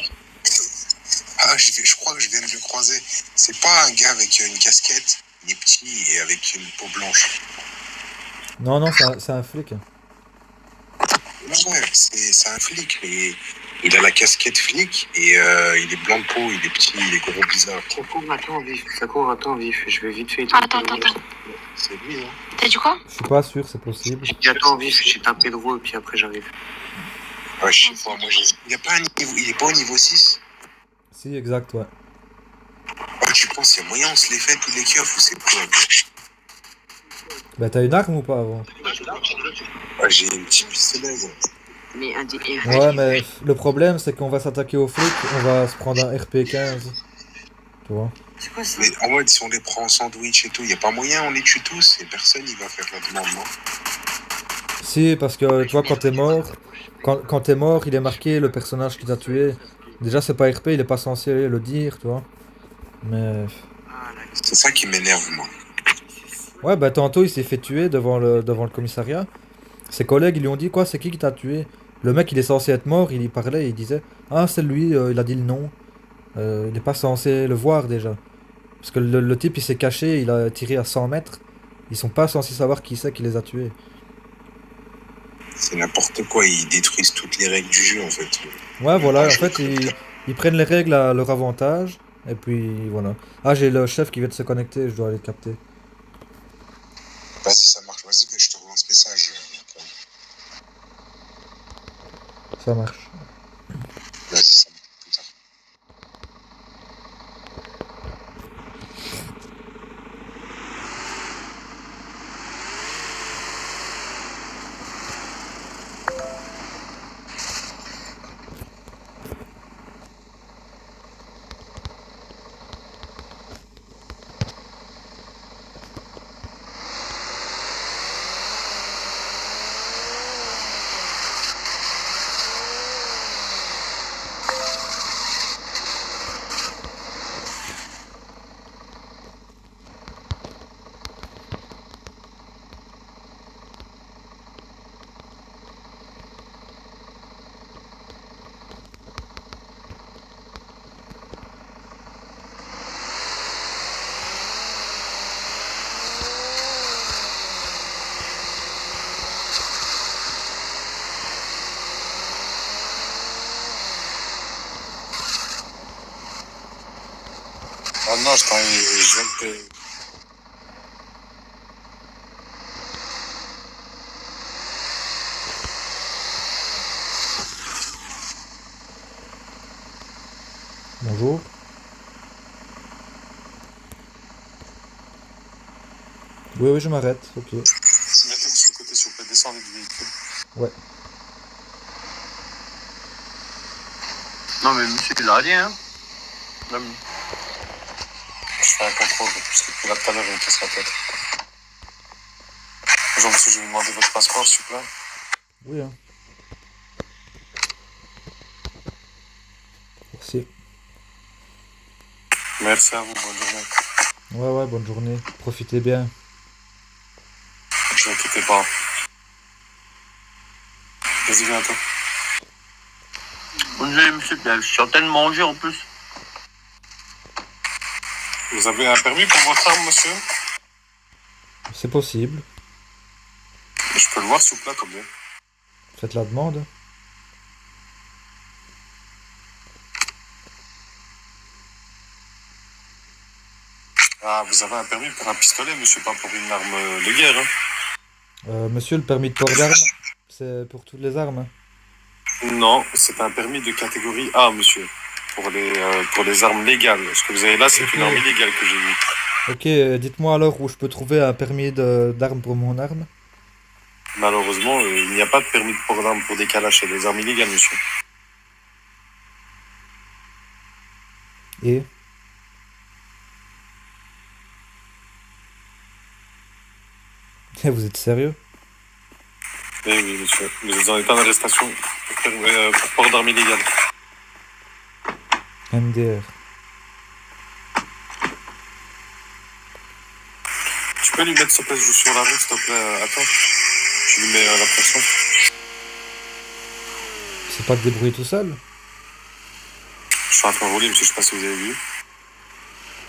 Speaker 2: je crois que je viens de le croiser. C'est pas un gars avec une casquette, il est petit et avec une peau blanche.
Speaker 1: Non, non, c'est un flic.
Speaker 2: Non, ouais, c'est un flic, mais il a la casquette flic et il est blanc de peau, il est petit, il est gros bizarre.
Speaker 6: Ça court, attends, vif. Je vais vite fait.
Speaker 7: Attends.
Speaker 2: C'est lui, hein.
Speaker 7: T'as dit quoi?
Speaker 1: Je suis pas sûr, c'est possible.
Speaker 6: J'ai dit attends, vif. J'ai tapé le gros et puis après j'arrive.
Speaker 2: Ouais, je sais pas, moi il est pas au niveau 6.
Speaker 1: Si, exact, ouais.
Speaker 2: Oh, tu penses qu'il y a moyen on se les fait tous les keufs ou c'est quoi?
Speaker 1: Bah, t'as une arme ou pas avant?
Speaker 2: Ouais, j'ai un petit pistolet.
Speaker 6: Mais un des
Speaker 1: Ouais, mais le problème, c'est qu'on va s'attaquer aux flics, on va se prendre un RP15. Tu vois?
Speaker 6: C'est quoi ça?
Speaker 2: Mais en mode, si on les prend en sandwich et tout, il y a pas moyen, on les tue tous et personne il va faire la demande, non?
Speaker 1: Si, parce que tu vois, quand t'es mort, quand t'es mort, il est marqué le personnage qui t'a tué. Déjà, c'est pas RP, il est pas censé le dire, tu vois. Mais.
Speaker 2: C'est ça qui m'énerve, moi.
Speaker 1: Ouais, bah tantôt, il s'est fait tuer devant le commissariat. Ses collègues, ils lui ont dit quoi, c'est qui t'a tué? Le mec, il est censé être mort, il y parlait, il disait ah, c'est lui, il a dit le nom. Il est pas censé le voir déjà. Parce que le type, il s'est caché, il a tiré à 100 mètres. Ils sont pas censés savoir qui c'est qui les a tués.
Speaker 2: C'est n'importe quoi, ils détruisent toutes les règles du jeu en fait.
Speaker 1: Ouais, voilà, en fait, ils prennent les règles à leur avantage. Et puis voilà. Ah, j'ai le chef qui vient de se connecter, je dois aller le capter.
Speaker 2: Vas-y, ça marche, vas-y que je te relance message.
Speaker 1: Ça marche.
Speaker 2: Vas-y, ça marche. Plus tard.
Speaker 5: Ah non, je viens de te...
Speaker 1: Bonjour. Oui, oui, je m'arrête, ok.
Speaker 5: Mettez-vous sur le côté, s'il vous plaît, descendez du véhicule.
Speaker 1: Ouais.
Speaker 4: Non, mais monsieur, il a rien. Hein. Même...
Speaker 5: Je fais un contrôle, parce que depuis là, tout à l'heure, il me casse la tête. Bonjour monsieur, je vais vous demander votre passeport, s'il vous plaît.
Speaker 1: Oui, hein. Merci.
Speaker 5: Merci à vous, bonne journée.
Speaker 1: Ouais, bonne journée. Profitez bien.
Speaker 5: Ne vous inquiétez pas. Vas-y, viens, toi.
Speaker 4: Bonne journée, monsieur. Je suis en train de manger en plus.
Speaker 5: Vous avez un permis pour votre arme, monsieur?
Speaker 1: C'est possible.
Speaker 5: Je peux le voir, s'il vous plaît, combien?
Speaker 1: Faites la demande.
Speaker 5: Ah, vous avez un permis pour un pistolet, monsieur, pas pour une arme de guerre, hein?
Speaker 1: Monsieur, le permis de port d'arme, c'est pour toutes les armes.
Speaker 5: Non, c'est un permis de catégorie A, monsieur. Pour les armes légales. Ce que vous avez là, c'est
Speaker 1: Ok.
Speaker 5: une arme illégale que j'ai vue.
Speaker 1: Ok, dites-moi alors où je peux trouver un permis d'arme pour mon arme.
Speaker 5: Malheureusement, il n'y a pas de permis de port d'armes pour des calaches et des armes illégales, monsieur.
Speaker 1: Et vous êtes sérieux?
Speaker 5: Eh oui, monsieur. Vous êtes en état d'arrestation pour port d'armes illégales.
Speaker 1: MDR.
Speaker 5: Tu peux lui mettre sa place sur la route, s'il te plaît. Attends. Tu lui mets la pression.
Speaker 1: C'est pas de débrouiller tout seul?
Speaker 5: Je suis en train de rouler, monsieur. Je sais pas si vous avez vu.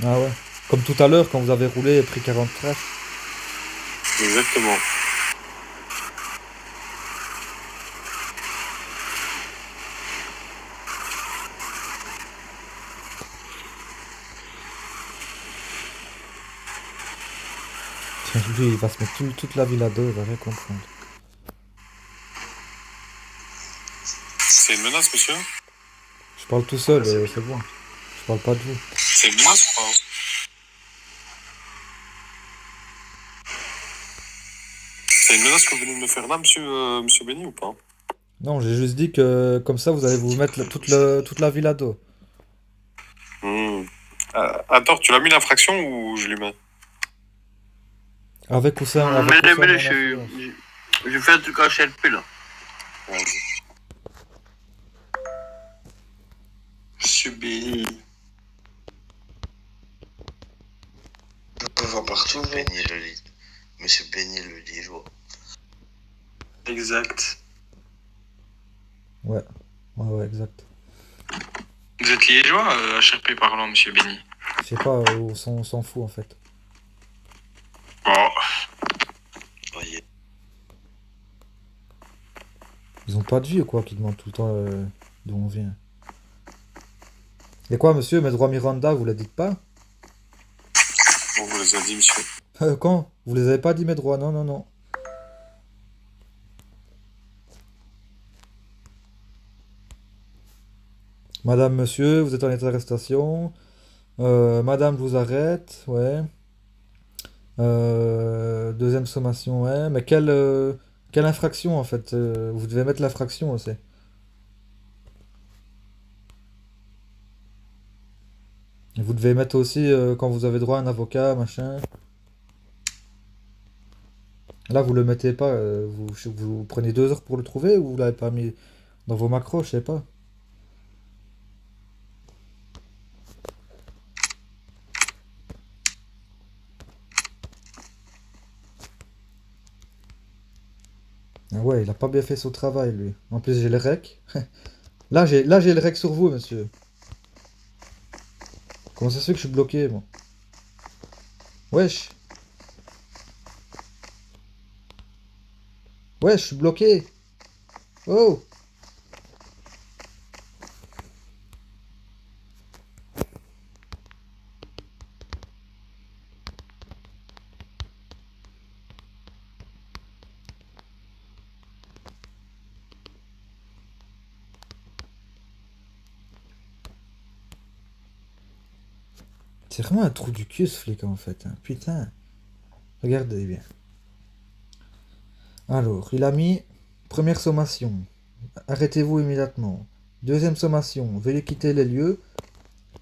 Speaker 1: Ah ouais. Comme tout à l'heure quand vous avez roulé et pris 40 crashs.
Speaker 5: Exactement.
Speaker 1: Tiens, lui, il va se mettre toute la ville à dos, il va rien comprendre.
Speaker 5: C'est une menace, monsieur?
Speaker 1: Je parle tout seul, c'est bon. Je parle pas de vous.
Speaker 5: C'est une menace ou pas? C'est une menace que vous venez de me faire là, monsieur Benny, ou pas?
Speaker 1: Non, j'ai juste dit que comme ça, vous allez vous mettre toute la ville à dos.
Speaker 5: Attends, tu l'as mis l'infraction ou je lui mets?
Speaker 1: Avec ou sans, avec ou sans mon influence.
Speaker 4: J'ai fait un truc à HLP là.
Speaker 5: Monsieur Benny.
Speaker 4: On va partout, Monsieur Benny le Liégeois.
Speaker 5: Exact.
Speaker 1: Ouais, exact.
Speaker 9: Vous êtes liégeois, HRP parlant, monsieur Benny?
Speaker 1: Je sais pas, on s'en fout en fait.
Speaker 9: Oh.
Speaker 4: Voyez.
Speaker 1: Ils ont pas de vie ou quoi qui demandent tout le temps d'où on vient. Et quoi, monsieur, mes droits Miranda, vous les dites pas?
Speaker 5: On vous les a dit, monsieur.
Speaker 1: Quand? Vous les avez pas dit mes droits? Non, non, non. Madame, monsieur, vous êtes en état d'arrestation. Madame, je vous arrête, ouais. Deuxième sommation, ouais. Mais quelle infraction en fait? Vous devez mettre l'infraction aussi. Et vous devez mettre aussi quand vous avez droit à un avocat, machin. Là, vous le mettez pas. Vous prenez 2 heures pour le trouver ou vous l'avez pas mis dans vos macros, je sais pas. Ah ouais, il a pas bien fait son travail, lui. En plus, j'ai le rec. Là, j'ai le rec sur vous, monsieur. Comment ça se fait que je suis bloqué, moi? Wesh. Ouais, je suis bloqué. Oh. C'est vraiment un trou du cul, ce flic, en fait. Hein. Putain. Regardez bien. Alors, il a mis première sommation. Arrêtez-vous immédiatement. Deuxième sommation. Veuillez quitter les lieux.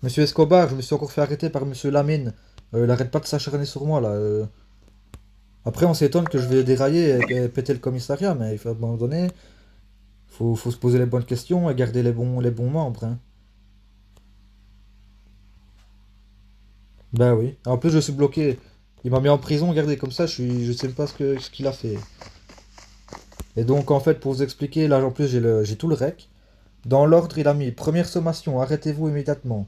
Speaker 1: Monsieur Escobar, je me suis encore fait arrêter par monsieur Lamine. Il arrête pas de s'acharner sur moi, là. Après, on s'étonne que je vais dérailler et péter le commissariat, mais il faut abandonner. Faut se poser les bonnes questions et garder les bons membres. Hein. Ben oui. En plus, je suis bloqué. Il m'a mis en prison, regardez, comme ça, je sais pas ce qu'il a fait. Et donc, en fait, pour vous expliquer, là, en plus, j'ai tout le rec. Dans l'ordre, il a mis première sommation, arrêtez-vous immédiatement.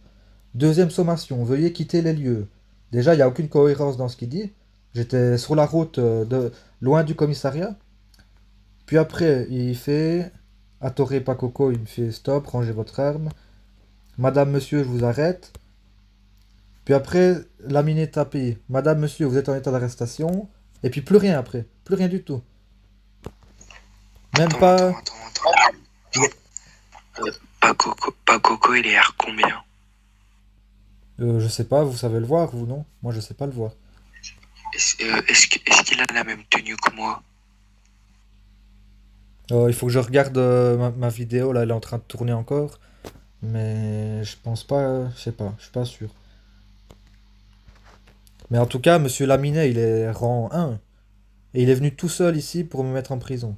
Speaker 1: Deuxième sommation, veuillez quitter les lieux. Déjà, il n'y a aucune cohérence dans ce qu'il dit. J'étais sur la route loin du commissariat. Puis après, il fait Attore pas coco, il me fait stop, rangez votre arme. Madame, monsieur, je vous arrête. Puis après, laminé tapé. Madame, monsieur, vous êtes en état d'arrestation. Et puis plus rien après. Plus rien du tout. même pas... Il est-
Speaker 6: Coco, il est R combien?
Speaker 1: je sais pas, vous savez le voir, vous, non? Moi, je sais pas le voir.
Speaker 6: Est-ce qu'il a la même tenue que moi?
Speaker 1: Il faut que je regarde ma vidéo, là, elle est en train de tourner encore. Mais je pense pas, je sais pas, je suis pas sûr. Mais en tout cas, Monsieur Laminet, il est rang 1. Et il est venu tout seul ici pour me mettre en prison.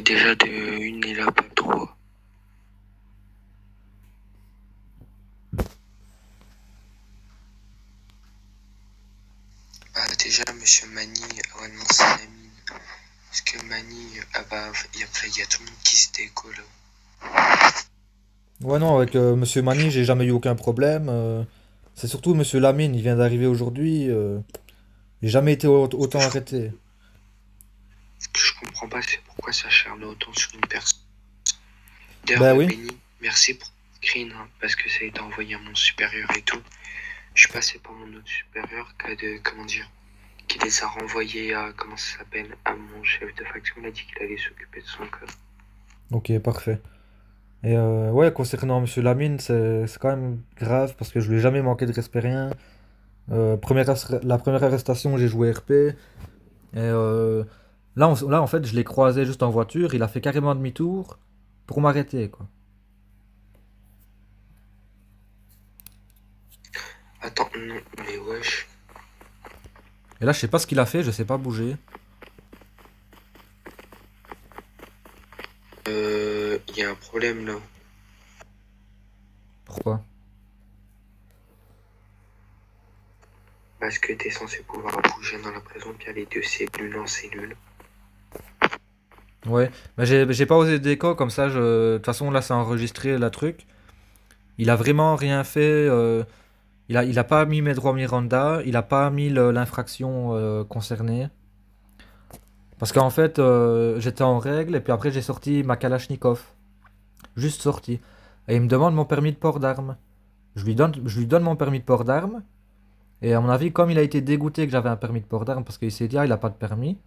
Speaker 6: Déjà, de une, il a pas le droit. Déjà, monsieur Mani, ouais, non, c'est Lamine. Parce que Mani, il y a tout le monde qui se décolle.
Speaker 1: Ouais, non, avec Monsieur Mani, j'ai jamais eu aucun problème. C'est surtout Monsieur Lamine, il vient d'arriver aujourd'hui. J'ai jamais été autant arrêté.
Speaker 6: Ce que je comprends pas, c'est pourquoi s'acharner autant sur une personne. D'ailleurs,
Speaker 1: Ben oui.
Speaker 6: Benny, merci pour le screen, hein, parce que ça a été envoyé à mon supérieur et tout. Je suis passé par mon autre supérieur qui les a renvoyés à, comment ça s'appelle, à mon chef de faction. Il a dit qu'il allait s'occuper de son cas.
Speaker 1: Ok, parfait. Et ouais, concernant Monsieur Lamine, c'est quand même grave parce que je lui ai jamais manqué de respect rien. La première arrestation, j'ai joué RP. Et là, en fait, je l'ai croisé juste en voiture. Il a fait carrément demi-tour pour m'arrêter, quoi.
Speaker 6: Attends, non, mais wesh.
Speaker 1: Et là, je sais pas ce qu'il a fait, je sais pas bouger.
Speaker 6: Il y a un problème là.
Speaker 1: Pourquoi?
Speaker 6: Parce que t'es censé pouvoir bouger dans la prison, puis aller de cellule en cellule.
Speaker 1: Ouais, mais j'ai pas osé déco comme ça. De toute façon, là, c'est enregistré, la truc. Il a vraiment rien fait. Il a pas mis mes droits Miranda. Il a pas mis l'infraction concernée. Parce qu'en fait, j'étais en règle et puis après, j'ai sorti ma Kalachnikov. Juste sorti. Et il me demande mon permis de port d'armes. Je lui donne mon permis de port d'armes. Et à mon avis, comme il a été dégoûté que j'avais un permis de port d'armes parce qu'il s'est dit, ah, il a pas de permis.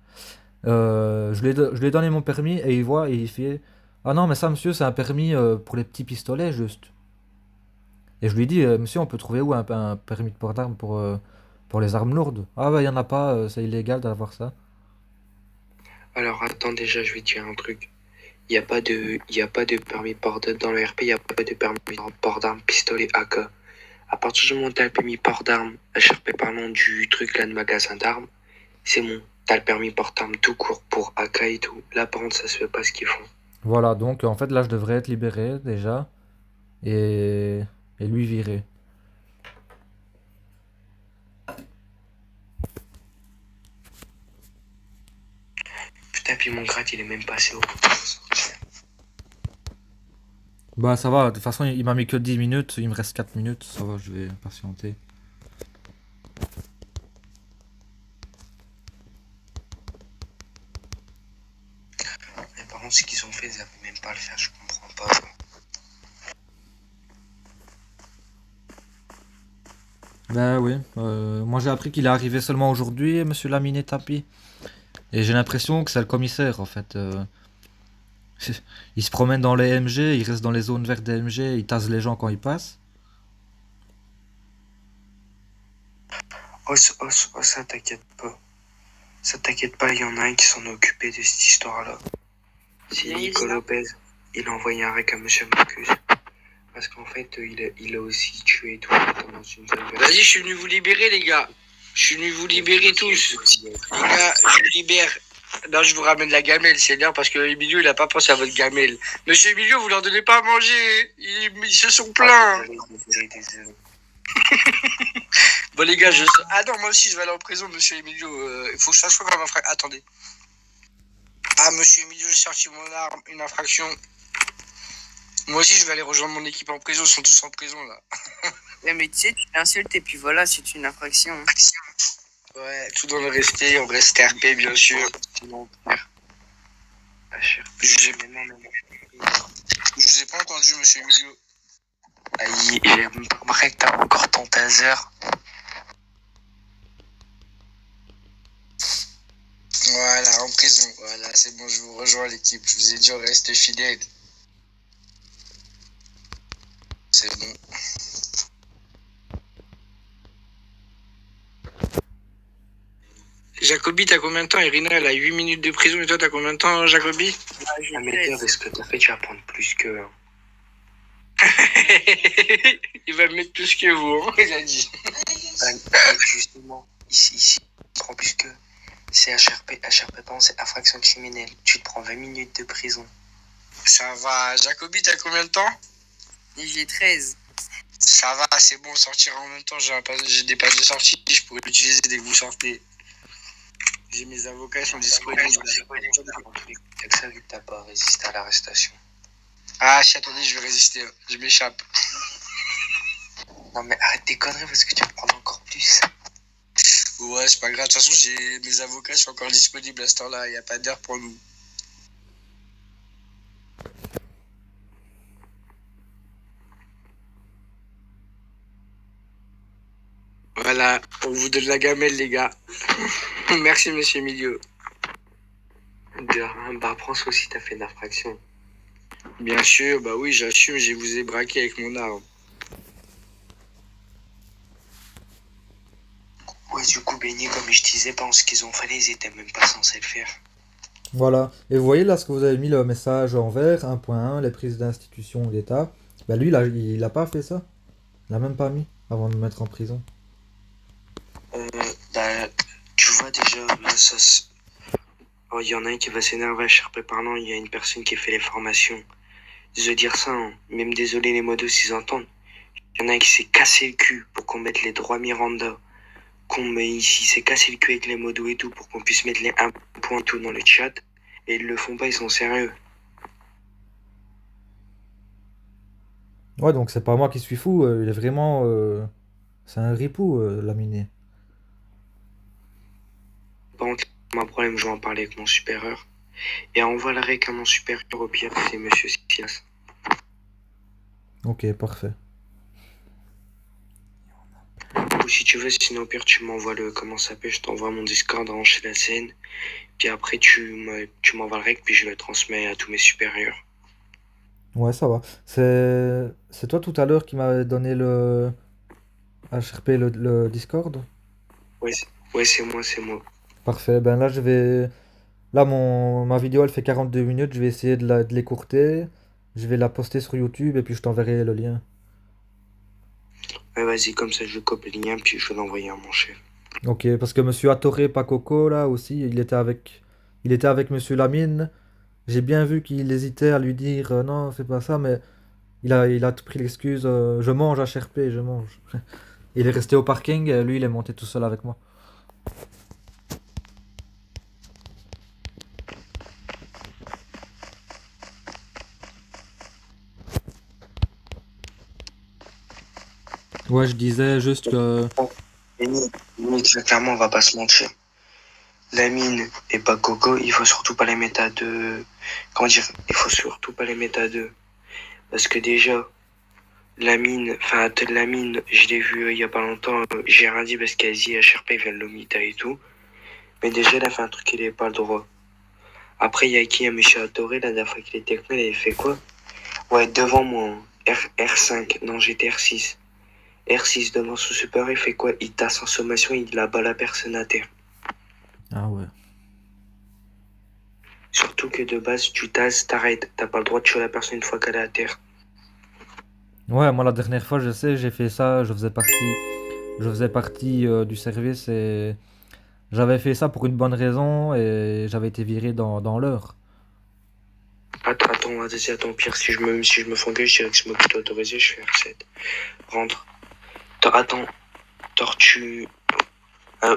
Speaker 1: Je lui ai donné mon permis et il voit et il fait, ah non, mais ça, monsieur, c'est un permis pour les petits pistolets, juste. Et je lui dis, monsieur, on peut trouver où un permis de port d'armes pour les armes lourdes? Ah, bah, il y en a pas, c'est illégal d'avoir ça.
Speaker 6: Alors attends, déjà, je vais te dire un truc. Il n'y a pas de permis port d'armes dans le RP, il n'y a pas de permis port d'armes pistolet AK. À partir du moment où t'as le permis port d'armes, HRP parlant du truc là de magasin d'armes, c'est bon. T'as le permis port d'armes tout court pour AK et tout. Là, par contre, ça se fait pas ce qu'ils font.
Speaker 1: Voilà, donc en fait, là, je devrais être libéré déjà. Et lui viré.
Speaker 6: Putain, puis mon grade, il est même passé au...
Speaker 1: Bah, ça va, de toute façon, il m'a mis que 10 minutes, il me reste 4 minutes, ça va, je vais patienter.
Speaker 6: Mais par contre, ce qu'ils ont fait, ils avaient même pas à le faire, je comprends pas.
Speaker 1: Bah oui, moi j'ai appris qu'il est arrivé seulement aujourd'hui, monsieur Laminé Tapi. Et j'ai l'impression que c'est le commissaire en fait. Il se promène dans les MG, il reste dans les zones vertes des MG, il tasse les gens quand ils passent.
Speaker 6: Oh, ça t'inquiète pas. Ça t'inquiète pas, il y en a un qui s'en est occupé de cette histoire-là. C'est Nico Lopez. Il a envoyé un rec à monsieur Marcus. Parce qu'en fait, il a aussi tué tout dans une zone verte.
Speaker 3: Vas-y, je suis venu vous libérer, les gars. Je suis venu vous libérer tous. Les gars, je vous libère. Non, je vous ramène la gamelle, c'est bien parce que Emilio, il a pas pensé à votre gamelle. Monsieur Emilio, vous leur donnez pas à manger. Ils se sont plaints.
Speaker 6: Désolé.
Speaker 3: Bon, les gars, ah non, moi aussi, je vais aller en prison, monsieur Emilio. Il faut que je fasse quoi comme infraction? Attendez. Ah, monsieur Emilio, j'ai sorti mon arme, une infraction. Moi aussi, je vais aller rejoindre mon équipe en prison. Ils sont tous en prison, là.
Speaker 10: Ouais, mais tu sais, tu l'insultes et puis voilà, c'est une infraction.
Speaker 3: Ouais, tout dans le respect, on reste RP, bien sûr.
Speaker 6: Sinon,
Speaker 3: Je vous ai pas entendu, monsieur Emilio.
Speaker 6: j'ai remarqué que t'as encore ton taser.
Speaker 3: Voilà, en prison. Voilà, c'est bon, je vous rejoins l'équipe. Je vous ai dit, on reste fidèle. C'est bon. Jacobi, t'as combien de temps? Irina, elle a 8 minutes de prison. Et toi, t'as combien de temps, Jacobi?
Speaker 6: Ah, mais avec ce que t'as fait, tu vas prendre plus que.
Speaker 3: Il va mettre plus que vous, hein, il a dit.
Speaker 6: Justement, ici, tu prends plus que. C'est HRP, pardon, c'est infraction criminelle. Tu te prends 20 minutes de prison.
Speaker 3: Ça va. Jacobi, t'as combien de temps?
Speaker 10: J'ai 13.
Speaker 3: Ça va, c'est bon, sortir en même temps. J'ai des passes de sortie, je pourrais l'utiliser dès que vous sortez. J'ai mes avocats, ils sont disponibles.
Speaker 6: C'est que ça, vu que t'as pas résisté à l'arrestation.
Speaker 3: Ah, attendez, je vais résister. Je m'échappe.
Speaker 6: Non, mais arrête tes conneries parce que tu vas prendre encore plus.
Speaker 3: Ouais, c'est pas grave. De toute façon, mes avocats sont encore disponibles à ce temps-là. Il n'y a pas d'heure pour nous. Voilà, on vous donne la gamelle, les gars. Merci, monsieur Milieu.
Speaker 6: De rien, bah prends ça aussi, t'as fait une infraction.
Speaker 3: Bien sûr, bah oui, j'assume, je vous ai braqué avec mon arme.
Speaker 6: Ouais, du coup, Benny, comme je disais, pendant ce qu'ils ont fait, ils étaient même pas censés le faire.
Speaker 1: Voilà. Et vous voyez là ce que vous avez mis le message en vert, 1.1, les prises d'institutions d'État. Bah lui, là, il a pas fait ça. Il l'a même pas mis avant de me mettre en prison.
Speaker 6: Bah, tu vois déjà, là, ça se... Oh, il y en a un qui va s'énerver à HRP parlant, il y a une personne qui fait les formations. Je veux dire ça, hein. Même désolé les modos s'ils entendent. Il y en a un qui s'est cassé le cul pour qu'on mette les droits Miranda. Qu'on met ici, s'est cassé le cul avec les modos et tout pour qu'on puisse mettre les 1 point tout dans le chat. Et ils le font pas, ils sont sérieux.
Speaker 1: Ouais, donc c'est pas moi qui suis fou, il est vraiment... c'est un ripou, laminé.
Speaker 6: Par contre, un problème, je vais en parler avec mon supérieur. Et envoie la rec à mon supérieur, au pire, c'est monsieur Silas.
Speaker 1: Ok, parfait.
Speaker 6: Ou si tu veux, sinon au pire, tu m'envoies le... Comment ça s'appelle? Je t'envoie mon Discord en chez la scène. Puis après, tu m'envoies le rec, puis je le transmets à tous mes supérieurs.
Speaker 1: Ouais, ça va. C'est toi tout à l'heure qui m'avais donné le... HRP, le Discord?
Speaker 6: Ouais, c'est moi.
Speaker 1: Parfait, ben là je vais... Là ma vidéo elle fait 42 minutes, je vais essayer de l'écourter. Je vais la poster sur YouTube et puis je t'enverrai le lien.
Speaker 6: Ouais, vas-y, comme ça, je cope le lien, puis je vais l'envoyer à mon chef.
Speaker 1: Ok, parce que monsieur Attore Pakoko là aussi, il était avec monsieur Lamine. J'ai bien vu qu'il hésitait à lui dire non, fais pas ça, mais il a pris l'excuse je mange HRP, je mange. Il est resté au parking, lui il est monté tout seul avec moi. Ouais, je disais juste que...
Speaker 6: Clairement, on va pas se mentir. Lamine et pas Coco, il faut surtout pas les mettre à deux. Comment dire? Il faut surtout pas les mettre à deux. Parce que déjà, Lamine, je l'ai vu il y a pas longtemps, j'ai rien dit parce qu'elle dit HRP vient de l'Omita et tout. Mais déjà, il a fait un truc qu'il n'avait pas le droit. Après, il y a qui? Il y a monsieur Adoré, la dernière fois qu'il était avec moi, il avait fait quoi? Ouais, devant moi, R5, non, j'étais R6. R6 devant son supérieur, il fait quoi? Il tasse en sommation, il abat la personne à terre.
Speaker 1: Ah ouais.
Speaker 6: Surtout que de base, tu tasses, t'arrêtes. T'as pas le droit de tuer la personne une fois qu'elle est à terre.
Speaker 1: Ouais, moi la dernière fois, je sais, j'ai fait ça, je faisais partie du service et j'avais fait ça pour une bonne raison et j'avais été viré dans l'heure.
Speaker 6: Attends, pire, si je me fais engueuler, je dirais que c'est moi qui dois autoriser, je fais R7. Rentre. Attends, tortue...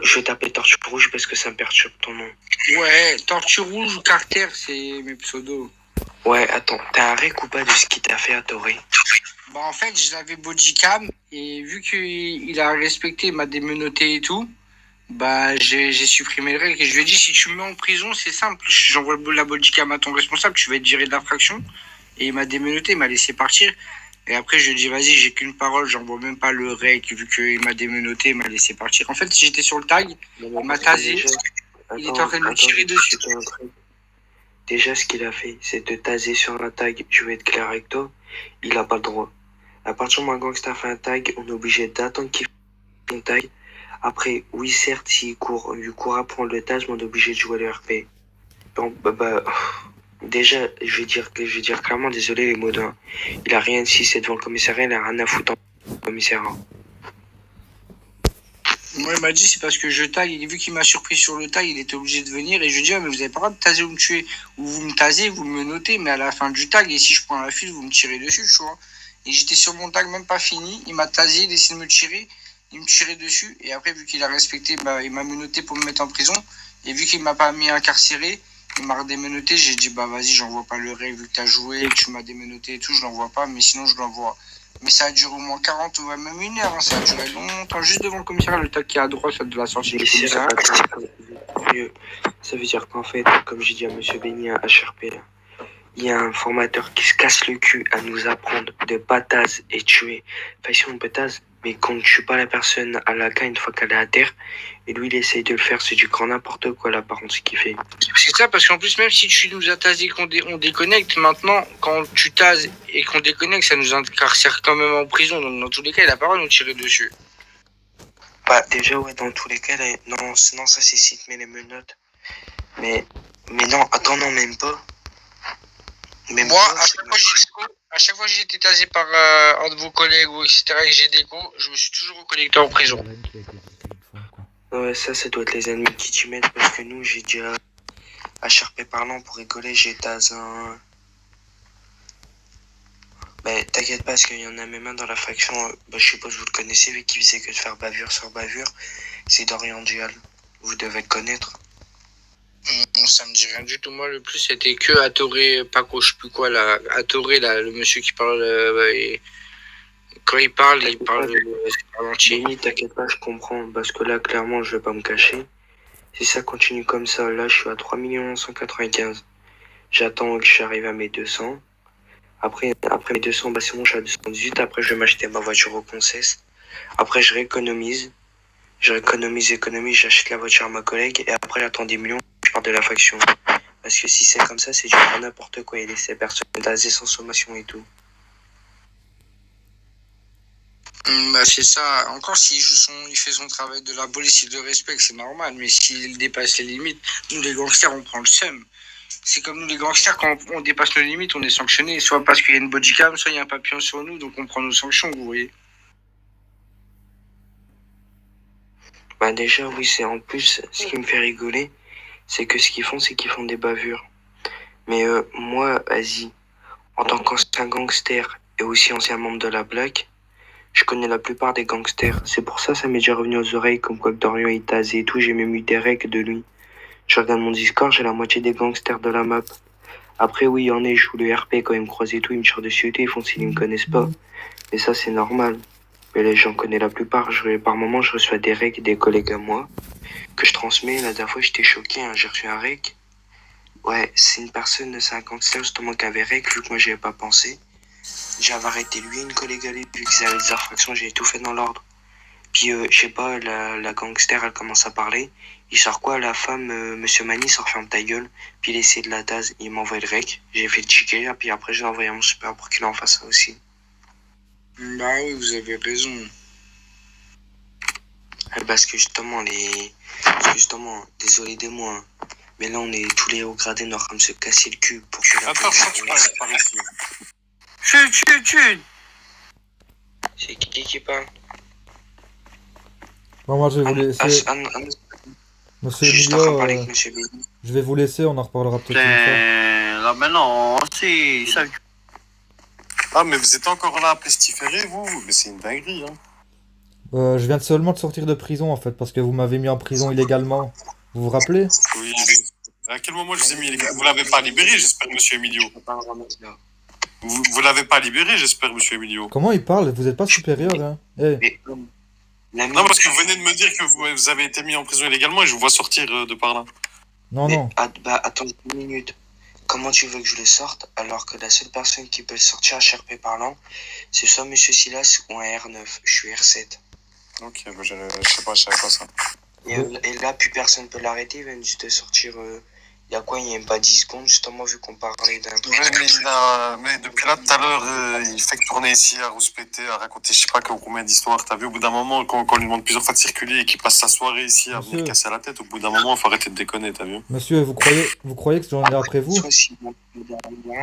Speaker 6: je vais taper tortue rouge parce que ça me perturbe ton nom.
Speaker 3: Ouais, tortue rouge ou Carter, c'est mes pseudos.
Speaker 6: Ouais, attends, t'as un rec ou pas de ce qu'il t'a fait à Toré?
Speaker 3: Bah en fait, je l'avais bodycam et vu qu'il a respecté, il m'a démenotté et tout, bah j'ai supprimé le règle et je lui ai dit si tu me mets en prison, c'est simple, j'envoie la bodycam à ton responsable, tu vas être viré de l'infraction. Et il m'a démenotté, il m'a laissé partir. Et après, je lui ai dit, vas-y, j'ai qu'une parole, j'envoie même pas le rec, vu qu'il m'a démenotté, il m'a laissé partir. En fait, si j'étais sur le tag, il m'a tasé. il était en train de me tirer dessus.
Speaker 6: Déjà, ce qu'il a fait, c'est de taser sur un tag. Je vais être clair avec toi. Il a pas le droit. À partir du moment où un gangster fait un tag, on est obligé d'attendre qu'il fasse son tag. Après, oui, certes, s'il court, lui court à prendre le tag, mais on est obligé de jouer le RP. Bon, déjà, je vais dire clairement, désolé les mots d'un. Il a rien, si c'est devant le commissariat, il a rien à foutre dans le commissariat.
Speaker 3: Moi, il m'a dit, c'est parce que je tag, et vu qu'il m'a surpris sur le tag, il était obligé de venir, et je lui dis, ah, mais vous avez pas le droit de taser ou me tuer. Ou vous me tasez, vous me notez, mais à la fin du tag, et si je prends la file, vous me tirez dessus, tu vois. Et j'étais sur mon tag, même pas fini, il m'a tasé, il a essayé de me tirer, il me tirait dessus, et après, vu qu'il a respecté, il m'a menotté pour me mettre en prison, et vu qu'il m'a pas mis incarcéré, il m'a redémenotté, j'ai dit, vas-y, j'envoie pas le règle, vu que t'as joué, que tu m'as démenotté et tout, je l'envoie pas, mais sinon, je l'envoie. Mais ça a duré au moins 40 ou même 1 heure, hein. Ça a duré longtemps, juste devant le commissariat, le tag qui est à droite, ça de la sortie du commissariat.
Speaker 6: Ça veut dire qu'en fait, comme j'ai dit à monsieur Béni à HRP, là, il y a un formateur qui se casse le cul à nous apprendre de pas tase et tuer. Enfin, si on peut tase, mais qu'on ne tue pas la personne à la cain une fois qu'elle est à terre. Et lui, il essaye de le faire, c'est du grand n'importe quoi là, par contre, ce qu'il fait.
Speaker 3: C'est ça, parce qu'en plus, même si tu nous as tasé qu'on on déconnecte, maintenant, quand tu tases et qu'on déconnecte, ça nous incarcère quand même en prison. Donc, dans tous les cas, il a pas le droit de nous tirer dessus.
Speaker 6: Bah, déjà, ouais, dans tous les cas, là, non, ça, c'est si te met les menottes. Mais non, attends, non, même pas. Même
Speaker 3: Moi,
Speaker 6: pas,
Speaker 3: à chaque fois que j'ai été tasé par un de vos collègues ou etc., et que j'ai déco, je me suis toujours reconnecté en prison.
Speaker 6: Ouais, ça doit être les ennemis qui t'y mettent, parce que nous, j'ai déjà, à HRP parlant, pour rigoler, j'ai tasé un... Bah, t'inquiète pas, parce qu'il y en a même un dans la faction, je suppose que vous le connaissez, vu qu'il faisait que de faire bavure sur bavure, c'est Dorian Dual. Vous devez le connaître.
Speaker 3: Ça me dit rien du tout. Moi, le plus, c'était que Atoré, Paco, je sais plus quoi, là. Atoré, là, le monsieur qui parle. Quand il parle ralenti.
Speaker 6: Limite, t'inquiète pas, je comprends, parce que là, clairement, je vais pas me cacher. Si ça continue comme ça, là, je suis à 3 195 000. J'attends que j'arrive à mes 200. Après mes 200, c'est bon, je suis à 218. Après, je vais m'acheter ma voiture au concesse. Après, je rééconomise. J'achète la voiture à ma collègue. Et après, j'attends des millions, je pars de la faction. Parce que si c'est comme ça, c'est du n'importe quoi. Il laisse les personnes tasées sans sommation et tout.
Speaker 3: C'est ça. Encore s'il il fait son travail de la police, il le respecte, c'est normal. Mais s'il dépasse les limites, nous, les gangsters, on prend le seum. C'est comme nous les gangsters, quand on dépasse nos limites, on est sanctionné, soit parce qu'il y a une bodycam, soit il y a un papillon sur nous, donc on prend nos sanctions, vous voyez.
Speaker 6: Bah déjà, oui, c'est en plus, ce qui me fait rigoler, c'est que ce qu'ils font, c'est qu'ils font des bavures. Mais moi, vas-y, en tant qu'ancien gangster et aussi ancien membre de la Black, je connais la plupart des gangsters. C'est pour ça m'est déjà revenu aux oreilles, comme quoi que Dorian il tasait et tout, j'ai même eu des règles de lui. Je regarde mon Discord, j'ai la moitié des gangsters de la map. Après, oui, il y en a, je joue le RP, quand ils me croisent et tout, ils me tirent dessus et tout, ils font s'ils me connaissent pas. Mais ça, c'est normal. Mais là, j'en connais la plupart. Par moment, je reçois des recs des collègues à moi que je transmets. La dernière fois, j'étais choqué, hein, j'ai reçu un rec. Ouais, c'est une personne, c'est un gangster justement qui avait rec, vu que moi, j'y avais pas pensé. J'avais arrêté lui et une collègue à lui, vu qu'ils avaient des infractions, j'ai tout fait dans l'ordre. Puis, je sais pas, la gangster, elle commence à parler. Il sort quoi, la femme, monsieur Mani, sort ferme ta gueule. Puis il essaie de la tase, il m'envoie le rec. J'ai fait le checker, puis après, j'ai envoyé à mon super pour qu'il en fasse ça aussi.
Speaker 3: Bah oui, vous avez raison.
Speaker 6: Parce que justement, désolé de moi, hein, mais là, on est tous les hauts gradés, on est en train de se casser le cul pour que la police par ici.
Speaker 3: Chut.
Speaker 6: C'est qui parle?
Speaker 1: Bon, moi, je vais vous laisser. Monsieur Emilio, je vais vous laisser, on en reparlera peut-être une fois.
Speaker 9: Là maintenant, c'est ça.
Speaker 5: Ah, mais vous êtes encore là à pestiférer, vous? Mais c'est une dinguerie, hein.
Speaker 1: Je viens seulement de sortir de prison, en fait, parce que vous m'avez mis en prison illégalement. Vous vous rappelez?
Speaker 5: Oui. À quel moment je vous ai mis illégalement? Vous l'avez pas libéré, j'espère, monsieur Emilio. Vous l'avez pas libéré, j'espère, monsieur Emilio.
Speaker 1: Comment il parle? Vous êtes pas supérieur, hein? Hey.
Speaker 5: Non, parce que vous venez de me dire que vous avez été mis en prison illégalement et je vous vois sortir de par là.
Speaker 1: Non.
Speaker 6: Attends une minute. Comment tu veux que je le sorte alors que la seule personne qui peut le sortir à HRP parlant, c'est soit monsieur Silas ou un R9. Je suis R7.
Speaker 5: Ok, je sais pas, je savais pas ça.
Speaker 6: Et là, plus personne peut l'arrêter. Il vient juste de sortir. Il y a quoi? Il n'y a même pas 10 secondes, justement, vu qu'on parlait d'un truc.
Speaker 5: Ouais, mais depuis là, tout à l'heure, il fait que tourner ici à rouspéter, à raconter je sais pas combien d'histoires. T'as vu, au bout d'un moment, quand on lui demande plusieurs fois de circuler et qu'il passe sa soirée ici à venir casser la tête, au bout d'un moment, il faut arrêter de déconner, t'as vu?
Speaker 1: Monsieur, vous croyez que j'en ai après vous?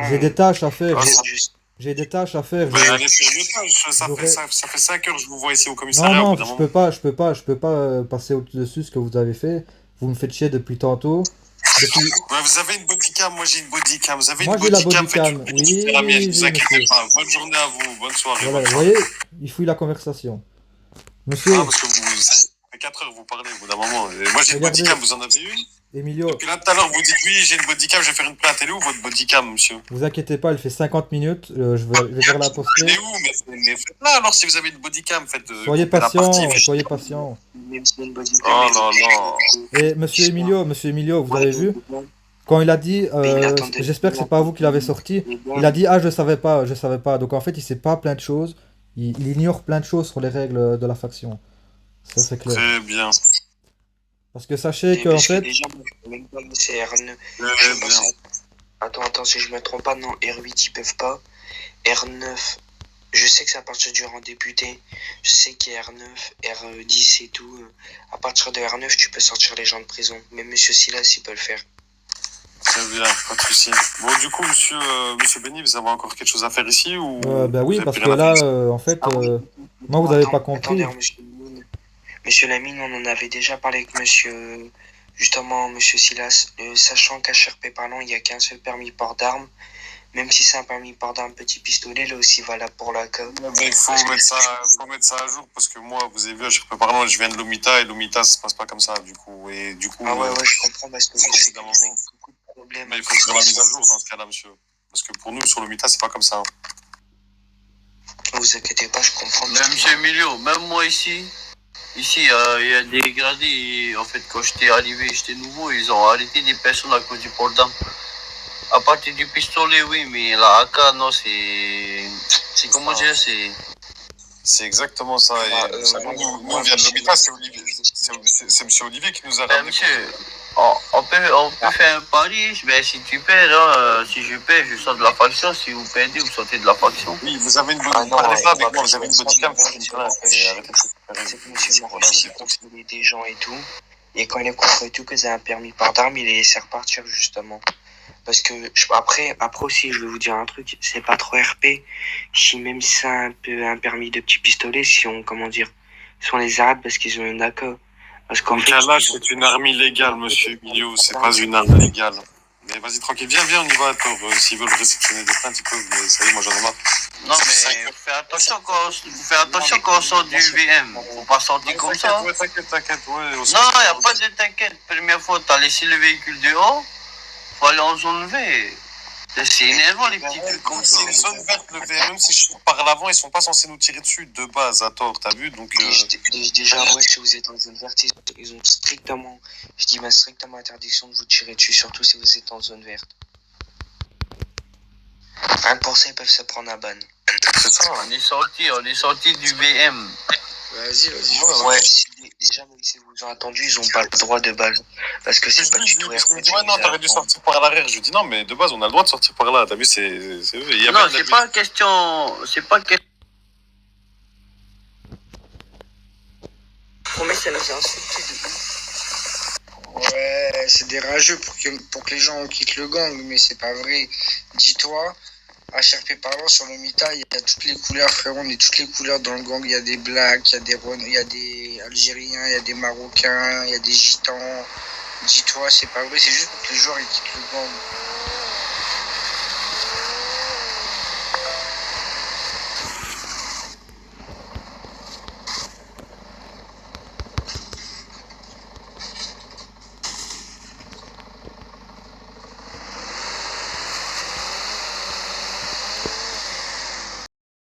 Speaker 1: J'ai des tâches à faire. J'ai des tâches à faire.
Speaker 5: Mais allez faire le tâche, ça fait 5 heures que je vous vois ici au commissariat.
Speaker 1: Non,
Speaker 5: au bout d'un moment.
Speaker 1: je peux pas passer au-dessus ce que vous avez fait. Vous me faites chier depuis tantôt.
Speaker 5: Ouais, vous avez une bodycam, moi j'ai une bodycam. Vous avez
Speaker 1: Moi,
Speaker 5: une
Speaker 1: j'ai la
Speaker 5: bodycam,
Speaker 1: bodycam.
Speaker 5: faites
Speaker 1: Oui,
Speaker 5: la mienne,
Speaker 1: oui,
Speaker 5: vous
Speaker 1: oui,
Speaker 5: inquiétez
Speaker 1: monsieur.
Speaker 5: pas. Bonne journée à vous, bonne soirée.
Speaker 1: Voilà,
Speaker 5: bonne
Speaker 1: vous
Speaker 5: soirée.
Speaker 1: voyez, il fouille la conversation. Monsieur,
Speaker 5: Ah, parce que ça fait 4 heures que vous parlez au bout d'un moment. Et moi j'ai une
Speaker 1: Regardez.
Speaker 5: bodycam, vous en avez une?
Speaker 1: Emilio,
Speaker 5: Depuis là tout à l'heure vous dites oui, j'ai une bodycam, je vais faire une plainte. Elle est où votre bodycam, monsieur?
Speaker 1: vous inquiétez pas, elle fait 50 minutes. Je vais faire la poster.
Speaker 5: Elle est où? Mais faites-la alors si vous avez une bodycam, faites.
Speaker 1: Soyez
Speaker 5: coupez la partie,
Speaker 1: patient,
Speaker 5: mais-
Speaker 1: soyez patient.
Speaker 5: Oh non, non.
Speaker 1: Et monsieur Emilio, vous avez vu? Quand il a dit, j'espère que c'est pas vous qui l'avez sorti, il a dit, ah, je savais pas. Donc en fait, il sait pas plein de choses. Il ignore plein de choses sur les règles de la faction. Ça, c'est clair.
Speaker 5: Très bien.
Speaker 1: Parce que sachez que, en fait,
Speaker 6: Déjà, moi, je sais même pas, c'est R9.
Speaker 5: Très bien.
Speaker 6: Attends, si je me trompe pas, non, R8 ils peuvent pas. R9, je sais que c'est à partir du rang député. Je sais qu'il y a R9, R10 et tout. À partir de R9, tu peux sortir les gens de prison. Mais monsieur Silas, il peut le faire.
Speaker 5: Très bien, pas de souci. Bon, du coup, monsieur Benny, vous avez encore quelque chose à faire ici ou
Speaker 1: bah oui,
Speaker 5: vous avez
Speaker 1: parce
Speaker 5: plus
Speaker 1: que
Speaker 5: rien à
Speaker 1: là,
Speaker 5: faire
Speaker 1: en fait, moi, vous avez pas compris.
Speaker 6: Attendez, monsieur Lamine, on en avait déjà parlé avec monsieur, justement, monsieur Silas. Sachant qu'à HRP parlant, il n'y a qu'un seul permis port d'armes. Même si c'est un permis port d'armes petit pistolet, là aussi valable pour la CA.
Speaker 5: Mais il faut mettre ça à jour parce que moi, vous avez vu, à HRP parlant, je viens de l'Omita et l'Omita, ça se passe pas comme ça, du coup. Et du coup.
Speaker 6: Ah ouais, je comprends parce que
Speaker 5: c'est d'un moment. Mais il faut faire la mise à jour dans ce cas-là, monsieur. Parce que pour nous, sur l'Omita, c'est pas comme ça.
Speaker 6: Ne vous inquiétez pas, je comprends.
Speaker 10: Mais monsieur Emilio, même moi ici, il y a des gradés. Et, en fait, quand j'étais arrivé, j'étais nouveau, ils ont arrêté des personnes à cause du port d'armes. À partir du pistolet, oui, mais la AK, non, c'est comment dire, c'est.
Speaker 5: C'est exactement ça. Nous, on vient de l'Omita, c'est Olivier. C'est monsieur Olivier qui nous a ramené.
Speaker 10: Monsieur, on peut faire un pari, mais si tu perds, si je perds, je sors de la faction. Si vous perdez, vous sortez de la faction.
Speaker 5: Oui, vous avez une bonne parlez pas avec moi, vous avez une bodycam, faites une plainte.
Speaker 6: C'est que monsieur Morphy, il contrôle des gens et tout. Et quand il est contrôlé tout, que c'est un permis port d'armes, il les laisse repartir, justement. Parce que après aussi, je vais vous dire un truc, c'est pas trop RP. Si même si c'est un peu un permis de petit pistolet, si on les arrête parce qu'ils ont une AK. Parce qu'en fait,
Speaker 5: calage, c'est une arme illégale, monsieur Emilio, c'est pas une arme légale. Mais vas-y, tranquille, viens, on y va, attends. S'ils veulent réceptionner des plaintes, ils peuvent, mais ça y est, moi j'en ai marre.
Speaker 10: Non, mais fais attention quand on sort du VM. Faut pas sortir comme ça.
Speaker 5: Ouais, t'inquiète, ouais.
Speaker 10: Non, y a pas de t'inquiète. Première fois, t'as laissé le véhicule dehors. Faut aller en zone V. C'est énervant les petits trucs comme ça.
Speaker 5: C'est une zone verte, le VM, même si je trouve par l'avant, ils sont pas censés nous tirer dessus de base, à tort, t'as vu, donc.
Speaker 6: Déjà, ouais, si vous êtes en zone verte, ils ont strictement interdiction de vous tirer dessus, surtout si vous êtes en zone verte. Rien que pour ça, ils peuvent se prendre à ban.
Speaker 5: C'est ça.
Speaker 10: On est sorti du VM.
Speaker 6: Vas-y. Ouais. Déjà, même si vous ont attendu, ils ont pas le droit de base. Parce que c'est pas du tout RP.
Speaker 5: Ouais, non, t'aurais dû sortir par l'arrière. Je lui dis non, mais de base, on a le droit de sortir par là. T'as vu, c'est eux.
Speaker 10: Non, c'est pas question.
Speaker 6: Promets, ça nous a insulté de ouf. Ouais, c'est des rageux pour que les gens quittent le gang, mais c'est pas vrai. Dis-toi, HRP parlant, sur le Mita, il y a toutes les couleurs, frérot, on est toutes les couleurs dans le gang. Il y a des blacks, il y a des Algériens, il y a des Marocains, il y a des Gitans. Dis-toi, c'est pas vrai, c'est juste pour que les joueurs ils quittent le gang.